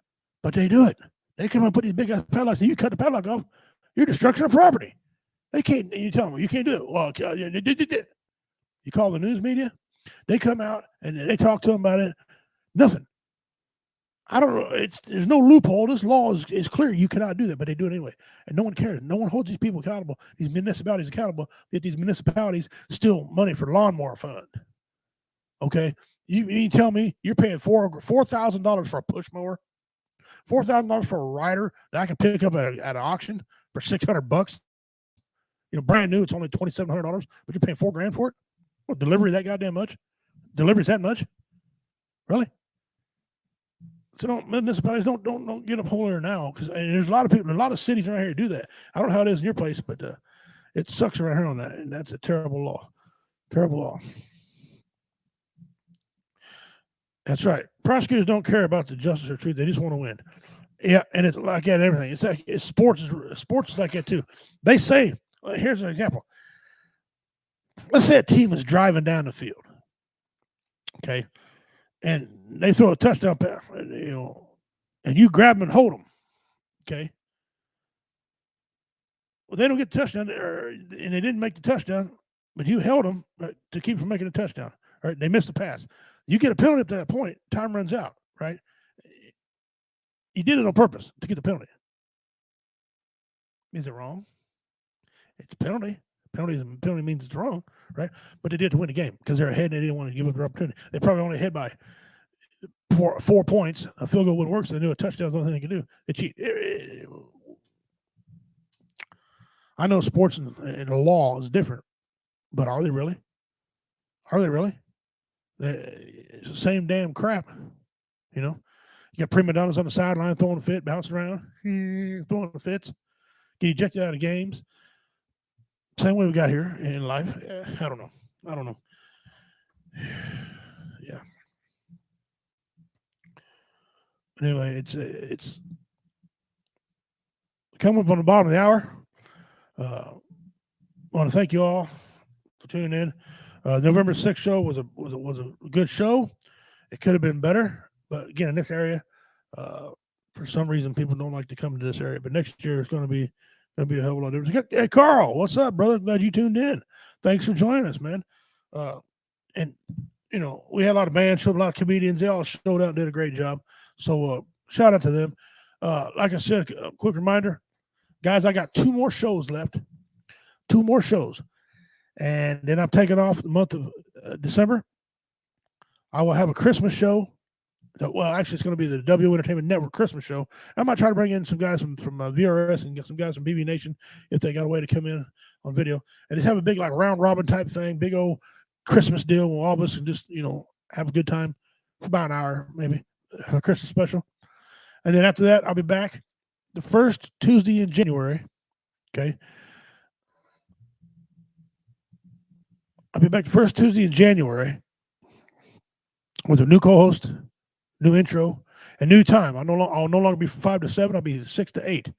but they do it. They come and put these big ass padlocks, and you cut the padlock off, you're destruction of property. They can't. You tell them you can't do it. Well, you call the news media, they come out and they talk to them about it. Nothing. I don't know. There's no loophole. This law is clear. You cannot do that, but they do it anyway. And no one cares. No one holds these people accountable, these municipalities accountable, yet these municipalities steal money for lawnmower fund. Okay? You tell me you're paying $4,000 for a push mower, $4,000 for a rider that I can pick up at an auction for $600. Brand new, it's only $2,700, but you're paying $4,000 for it? Well, delivery that goddamn much? Delivery's that much? Really? So municipalities don't get up holier now, because there's a lot of people, a lot of cities around here do that. I don't know how it is in your place, but it sucks around here on that, and that's a terrible law. Terrible law. That's right. Prosecutors don't care about the justice or truth; they just want to win. Yeah, and it's like that. Everything. It's like sports is like that too. They say, here's an example. Let's say a team is driving down the field. Okay. And they throw a touchdown pass, and you grab them and hold them. Okay. Well, they don't get the touchdown, and they didn't make the touchdown, but you held them to keep from making a touchdown. Right? They missed the pass. You get a penalty up to that point. Time runs out. Right? You did it on purpose to get the penalty. Is it wrong? It's a penalty, Penalty means it's wrong, right? But they did to win the game because they're ahead and they didn't want to give up their opportunity. They probably only ahead by four points. A field goal wouldn't work, so they knew a touchdown was the only thing they could do. They cheat. I know sports and the law is different, but are they really? Are they really? It's the same damn crap, you know. You got prima donnas on the sideline throwing a fit, bouncing around, throwing the fits, get ejected out of games. Same way we got here in life. I don't know. Yeah. Anyway, it's coming up on the bottom of the hour. I want to thank you all for tuning in. November 6th show was a good show. It could have been better, but again, in this area, for some reason, people don't like to come to this area. But next year, it's going to be a hell of a lot different. Hey, Carl, what's up, brother? Glad you tuned in. Thanks for joining us, man. And you know, we had a lot of bands, showed a lot of comedians. They all showed out and did a great job. So shout out to them. Like I said, a quick reminder, guys, I got 2 more shows left. 2 more shows. And then I'm taking off the month of December. I will have a Christmas show. Well, actually, it's going to be the W Entertainment Network Christmas show. I might try to bring in some guys from VRS and get some guys from BB Nation if they got a way to come in on video. And just have a big, like, round robin type thing, big old Christmas deal with all of us and just, you know, have a good time for about an hour, maybe, a Christmas special. And then after that, I'll be back the first Tuesday in January. Okay. I'll be back the first Tuesday in January with a new co-host, new intro, and new time. I'll no longer be from 5 to 7. I'll be 6 to 8.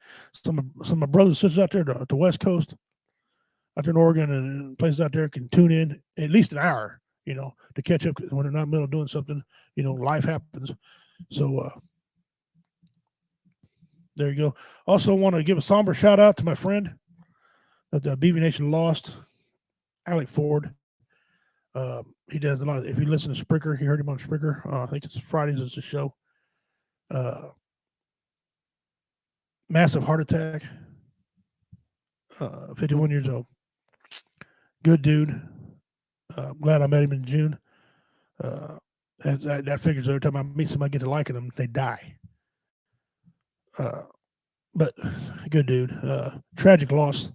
Some of my brothers and sisters out there at the West Coast, out there in Oregon and places out there can tune in at least an hour, you know, to catch up when they're not in the middle of doing something. You know, life happens. So there you go. Also want to give a somber shout out to my friend that the BB Nation lost, Alec Ford. He does a lot of, if you listen to Spreaker, you heard him on Spreaker. I think it's Fridays is the show. Massive heart attack. 51 years old. Good dude. I'm glad I met him in June. That figures every time I meet somebody, I get to liking them, they die. But good dude. Tragic loss.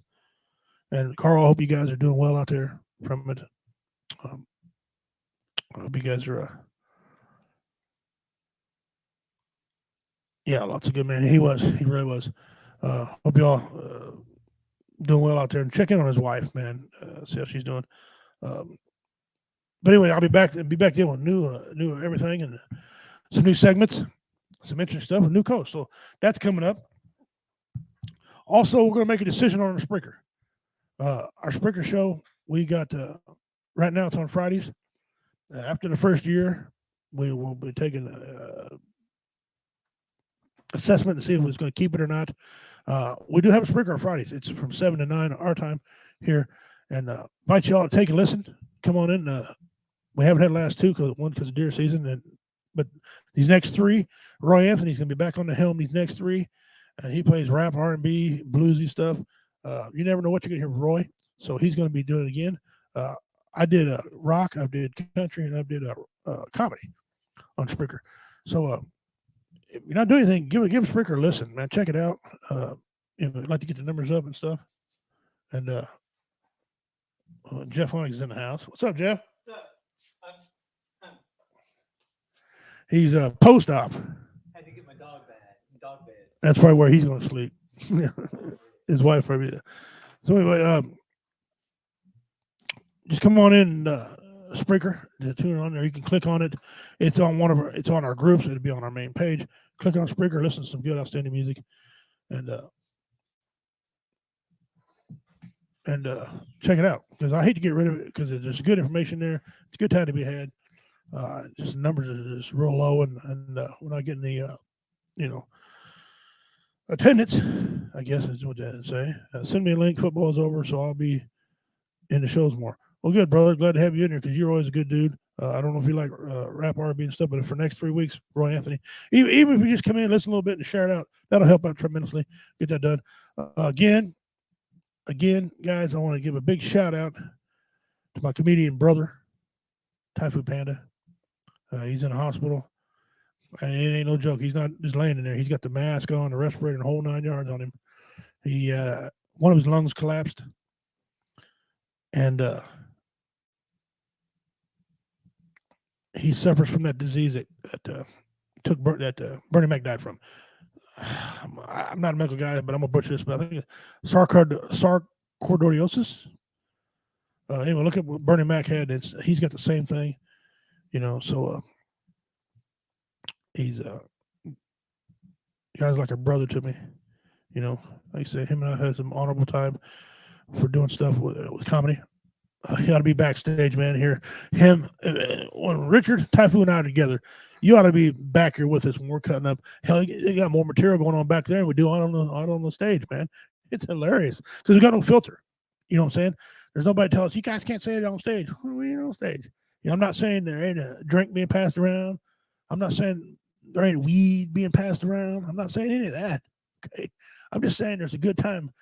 And Carl, I hope you guys are doing well out there from it. I hope you guys are. Yeah, lots of good man. He really was. Hope y'all doing well out there and check in on his wife, man. See how she's doing. But anyway, I'll be back in with new everything and some new segments, some interesting stuff, with new coast. So that's coming up. Also, we're going to make a decision on our Spreaker. Our Spreaker show, we got right now it's on Fridays. After the first year, we will be taking assessment to see if it's going to keep it or not. We do have a Spreaker on Fridays. It's from 7 to 9 our time here. And invite you all to take a listen. Come on in. We haven't had the last 2 because of deer season. But these next 3, Roy Anthony's going to be back on the helm these next 3. And he plays rap, R&B, bluesy stuff. You never know what you're going to hear from Roy. So he's going to be doing it again. I did rock, I did country, and I did comedy on Spreaker. So if you're not doing anything, give Spreaker a listen, man. Check it out. You know, I'd like to get the numbers up and stuff. And Jeff Hunting's in the house. What's up, Jeff? What's up? He's post-op. Had to get my dog bed. That's probably where he's going to sleep. His wife probably. So anyway, just come on in, Spreaker, to tune on there. You can click on it. It's on it's on our groups. It'll be on our main page. Click on Spreaker, listen to some good, outstanding music, and check it out. Because I hate to get rid of it because there's good information there. It's a good time to be had. Just numbers are just real low, and we're not getting the attendance, I guess is what they say. Send me a link. Football's over, so I'll be in the shows more. Well, good, brother. Glad to have you in here because you're always a good dude. I don't know if you like rap, R&B, and stuff, but for the next 3 weeks, Roy Anthony, even if you just come in, listen a little bit, and share it out, that'll help out tremendously. Get that done. Again, again, guys, I want to give a big shout out to my comedian brother, Typhoon Panda. He's in the hospital. And it ain't no joke. He's not just laying in there. He's got the mask on, the respirator, and the whole 9 yards on him. He had one of his lungs collapsed, and he suffers from that disease that Bernie Mac died from. I'm not a medical guy, but I'm gonna butcher this. But I think sarcoidosis. Anyway, look at what Bernie Mac had. He's got the same thing, So he's guy's like a brother to me, Like I say, him and I had some honorable time for doing stuff with comedy. He ought to be backstage, man. Here, him, when Richard, Typhoon, and I are together, you ought to be back here with us when we're cutting up. Hell, they got more material going on back there than we do out on the stage, man. It's hilarious because we got no filter. You know what I'm saying? There's nobody tell us you guys can't say it on stage. We ain't on stage. I'm not saying there ain't a drink being passed around. I'm not saying there ain't weed being passed around. I'm not saying any of that. Okay, I'm just saying there's a good time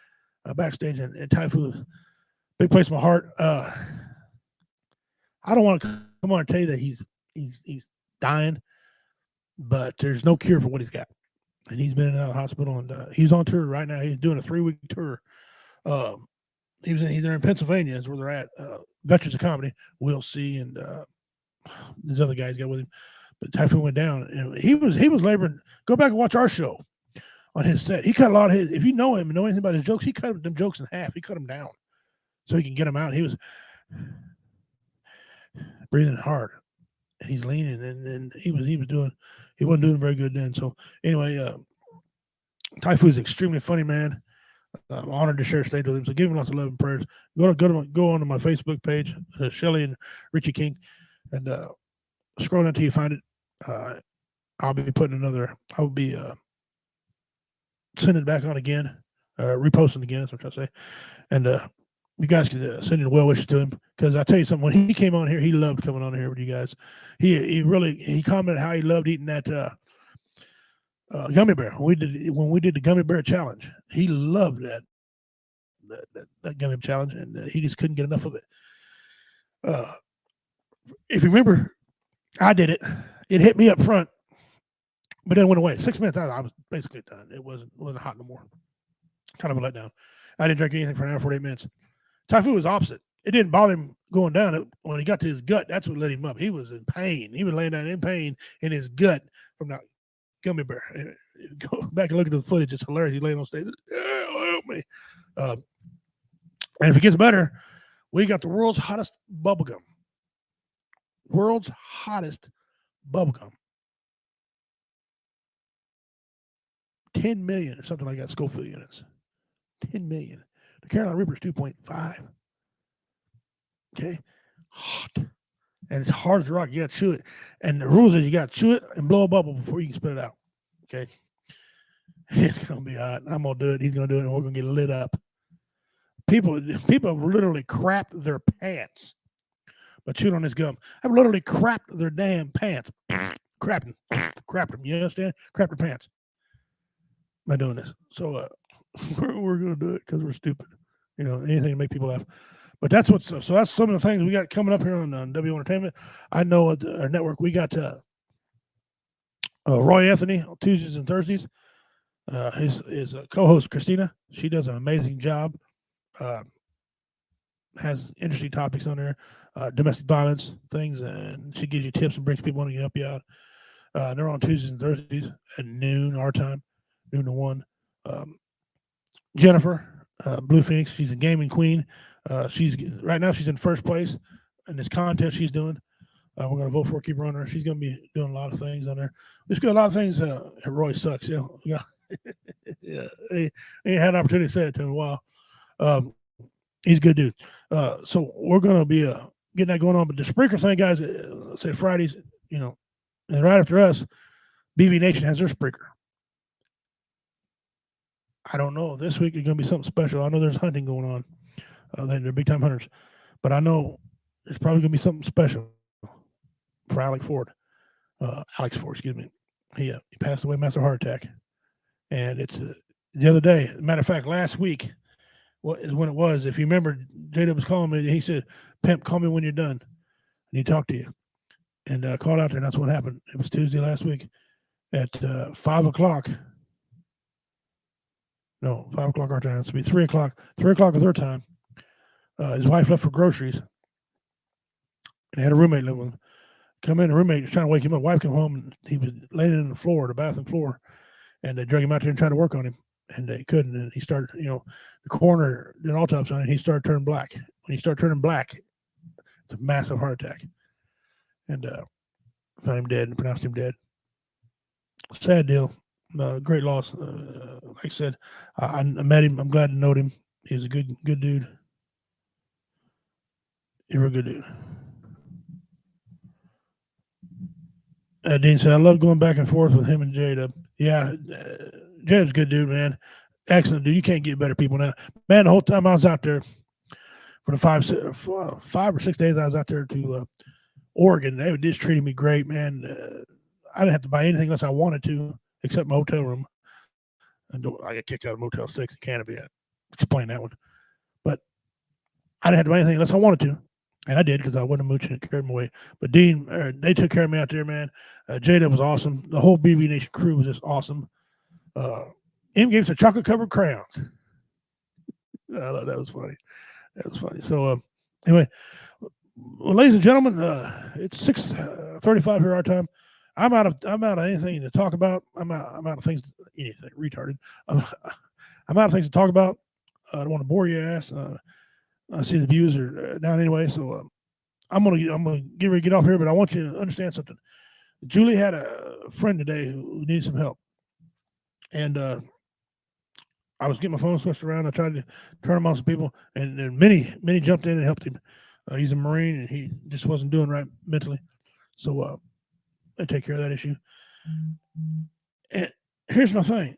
backstage, and Typhoon, big place in my heart. I don't want to come on and tell you that he's dying, but there's no cure for what he's got, and he's been in the hospital, and he's on tour right now. He's doing a 3-week tour. He's there in Pennsylvania, is where they're at. Veterans of Comedy, Will C, and these other guys got with him. But Typhoon went down, and he was laboring. Go back and watch our show on his set. He cut a lot of his. If you know him and know anything about his jokes, he cut them jokes in half. He cut them down so he can get them out. He was breathing hard, and he's leaning, and he wasn't doing very good then. So anyway, Typhoon is extremely funny, man. I'm honored to share stage with him. So give him lots of love and prayers. Go on to my Facebook page, Shelly and Richie King, and scroll until you find it. I'll be sending it back on again, reposting again. That's what I'm trying to say. And you guys can send in well wishes to him, because I tell you something. When he came on here, he loved coming on here with you guys. He commented how he loved eating that gummy bear when we did the gummy bear challenge. He loved that gummy bear challenge, and he just couldn't get enough of it. If you remember, I did it. It hit me up front, but then went away. 6 minutes, I was basically done. It wasn't hot no more. Kind of a letdown. I didn't drink anything for an hour, 48 minutes. Typhoon was opposite. It didn't bother him going down. When he got to his gut, that's what let him up. He was in pain. He was laying down in pain in his gut from that gummy bear. Go back and look at the footage. It's hilarious. He's laying on stage. Help me. And if it gets better, we got the world's hottest bubble gum. World's hottest bubble gum. 10 million or something like that Scoville units. 10 million. The Carolina Reaper is 2.5. Okay. Hot. And it's hard as a rock. You got to chew it. And the rules is you got to chew it and blow a bubble before you can spit it out. Okay. It's going to be hot. I'm going to do it. He's going to do it. And we're going to get lit up. People have literally crapped their pants by chewing on this gum. I've literally crapped their damn pants. Crapped them. You understand? Crapped their pants by doing this. So we're going to do it because we're stupid. Anything to make people laugh. But that's that's some of the things we got coming up here on W Entertainment. I know at our network we got Roy Anthony on Tuesdays and Thursdays. His co-host Christina, she does an amazing job. Has interesting topics on there, domestic violence things, and she gives you tips and brings people on to help you out. They're on Tuesdays and Thursdays at noon our time, noon to 1. Jennifer Blue Phoenix, she's a gaming queen. Right now she's in first place in this contest she's doing. We're going to vote for her, keep her on her. She's going to be doing a lot of things on there. We've got a lot of things. Roy sucks. Yeah. Yeah. He ain't had an opportunity to say it to him in a while. He's a good dude. So we're going to be getting that going on. But the Spreaker thing, guys, say Fridays, and right after us, BB Nation has their Spreaker. I don't know. This week is going to be something special. I know there's hunting going on. They're big time hunters. But I know there's probably going to be something special for Alex Ford, excuse me. He passed away, massive heart attack. And it's the other day, matter of fact, last week, is when it was. If you remember, J-Dub was calling me. He said, "Pimp, call me when you're done." And he talked to you. And called out there. And that's what happened. It was Tuesday last week at 5 o'clock. No, 5 o'clock our time. It's going to be 3 o'clock. 3 o'clock of their time. His wife left for groceries. And had a roommate living with him. Come in, the roommate was trying to wake him up. Wife came home, and he was laying on the floor, the bathroom floor. And they drug him out there and tried to work on him. And they couldn't. And he started, the coroner did an autopsy on him. He started turning black. When he started turning black, it's a massive heart attack. And found him dead and pronounced him dead. Sad deal. Great loss. Like I said, I met him. I'm glad to know him. He was a good dude. You were a good dude. Dean said, I love going back and forth with him and J-Dub. Yeah, J-Dub's a good dude, man. Excellent dude. You can't get better people now. Man, the whole time I was out there for the 5 or 6 days I was out there to Oregon, they were just treating me great, man. I didn't have to buy anything unless I wanted to, except my hotel room. I got kicked out of Motel 6 in Canopy. I explained that one. But I didn't have to buy anything unless I wanted to. And I did because I wasn't mooching and carried them away. But Dean, they took care of me out there, man. J-Dub was awesome. The whole BB Nation crew was just awesome. M gave some chocolate-covered crayons. I thought that was funny. That was funny. So, anyway, well, ladies and gentlemen, it's 6:35 here our time. I'm out of anything to talk about. I'm out of things. Anything retarded. I'm out of things to talk about. I don't want to bore your ass. I see the views are down anyway, so I'm gonna get ready to get off here. But I want you to understand something. Julie had a friend today who needed some help, and I was getting my phone switched around. I tried to turn him on some people, and many jumped in and helped him. He's a Marine, and he just wasn't doing right mentally, so I take care of that issue. And here's my thing: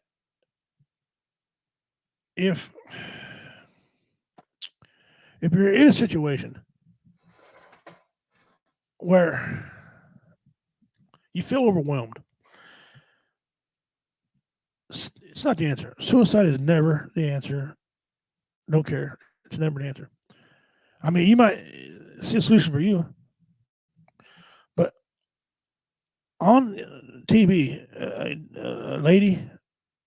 if you're in a situation where you feel overwhelmed, it's not the answer. Suicide is never the answer. Don't care. It's never the answer. I mean, you might see a solution for you, but on TV, a lady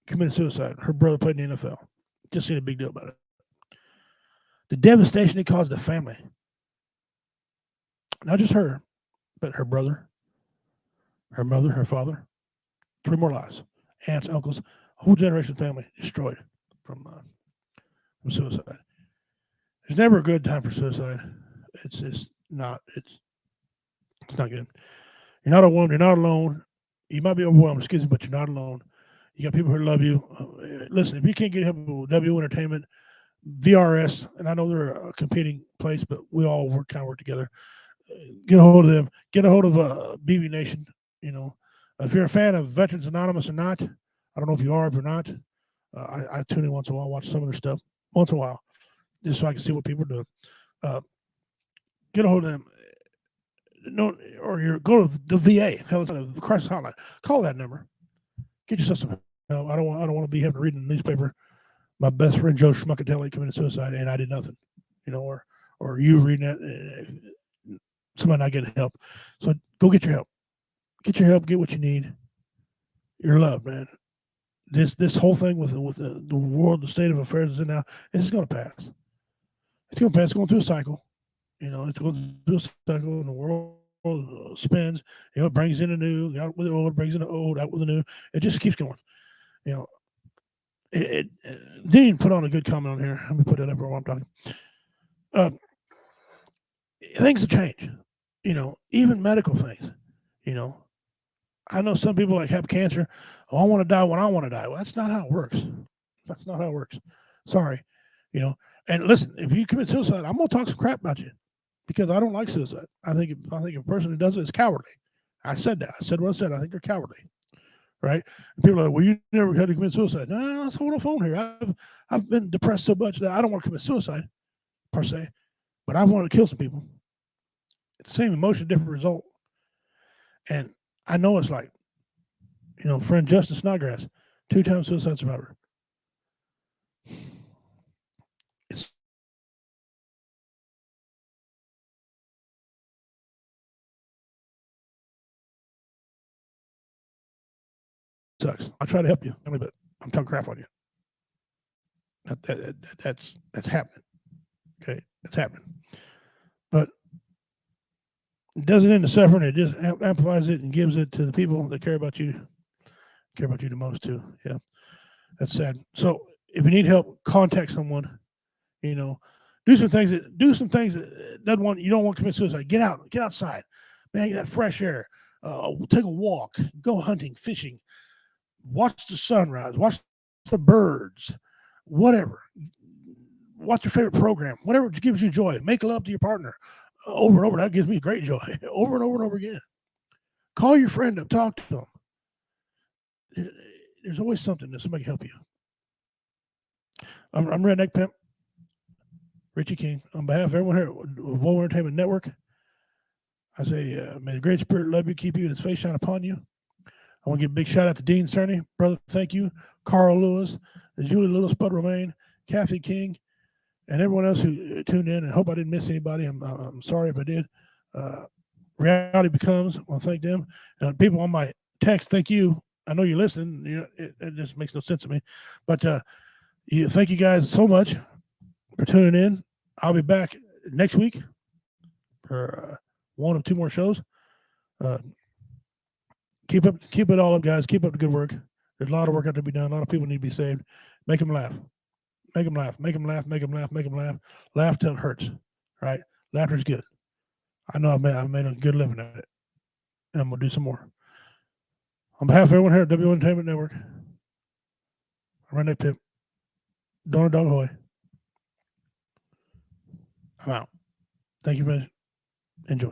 committed suicide. Her brother played in the NFL. Just seen a big deal about it. The devastation it caused the family. Not just her, but her brother, her mother, her father. 3 more lives. Aunts, uncles, a whole generation of family destroyed from suicide. There's never a good time for suicide. It's just not. It's not good. You're not alone. You're not alone. You might be overwhelmed, but you're not alone. You got people who love you. Listen, if you can't get help with W Entertainment, VRS, and I know they're a competing place, but we all work together. Get a hold of them. Get a hold of BB Nation. If you're a fan of Veterans Anonymous or not, I don't know if you are, if you're not. I tune in once in a while, watch some of their stuff once in a while, just so I can see what people are doing. Get a hold of them. No, or you go to the VA. Hell, it's the crisis hotline. Call that number. Get yourself some help. I don't want to be having to read in the newspaper. My best friend Joe Schmuckatelli committed suicide, and I did nothing. Or you reading that, somebody not getting help. So go get your help. Get your help. Get what you need. You're loved, man. This whole thing with the world, the state of affairs is in now. This is going to pass. It's going to pass. It's going through a cycle. It's going through a cycle, and the world spins. It brings in the new, out with the old, brings in the old, out with the new. It just keeps going. Dean put on a good comment on here. Let me put that up while I'm talking. Things have changed. Even medical things. I know some people have cancer. Oh, I want to die when I want to die. Well, that's not how it works. That's not how it works. Sorry. And listen, if you commit suicide, I'm gonna talk some crap about you because I don't like suicide. I think a person who does it is cowardly. I said that. I said what I said. I think they're cowardly. Right? And people are like, well, you never had to commit suicide. No, let's hold a phone here. I've been depressed so much that I don't want to commit suicide, per se, but I wanted to kill some people. It's the same emotion, different result. And I know it's like, friend Justin Snodgrass, 2-time suicide survivor. sucks. I'll try to help you, but I'm talking crap on you. That's happening. Okay, that's happening. But it doesn't end the suffering. It just amplifies it and gives it to the people that care about you the most too. Yeah, that's sad. So if you need help, contact someone. You know, do some things that you don't want to commit suicide. Get outside, man. Get that fresh air. Take a walk. Go hunting, fishing. Watch the sunrise. Watch the birds. Whatever. Watch your favorite program. Whatever gives you joy. Make love to your partner. Over and over. That gives me great joy. Over and over and over again. Call your friend up. Talk to them. There's always something that somebody can help you. I'm Redneck Pimp, Richie King. On behalf of everyone here at Woe Entertainment Network, I say, may the great spirit love you, keep you, and his face shine upon you. I want to give a big shout out to Dean Cerny. Brother, thank you. Carl Lewis, Julie Little, Spud Romaine, Kathy King, and everyone else who tuned in. And I hope I didn't miss anybody. I'm sorry if I did. Reality Becomes, I want to thank them. And people on my text, thank you. I know you're listening. You know, it just makes no sense to me. But thank you guys so much for tuning in. I'll be back next week for one or two more shows. Keep it all up, guys. Keep up the good work. There's a lot of work out to be done. A lot of people need to be saved. Make them laugh. Make them laugh. Make them laugh. Make them laugh. Make them laugh. Laugh till it hurts. Right? Laughter is good. I know I've made a good living at it, and I'm gonna do some more. On behalf of everyone here at W Entertainment Network, I'm Redneck Pip. Donor Dog Hoy. I'm out. Thank you, man. Enjoy.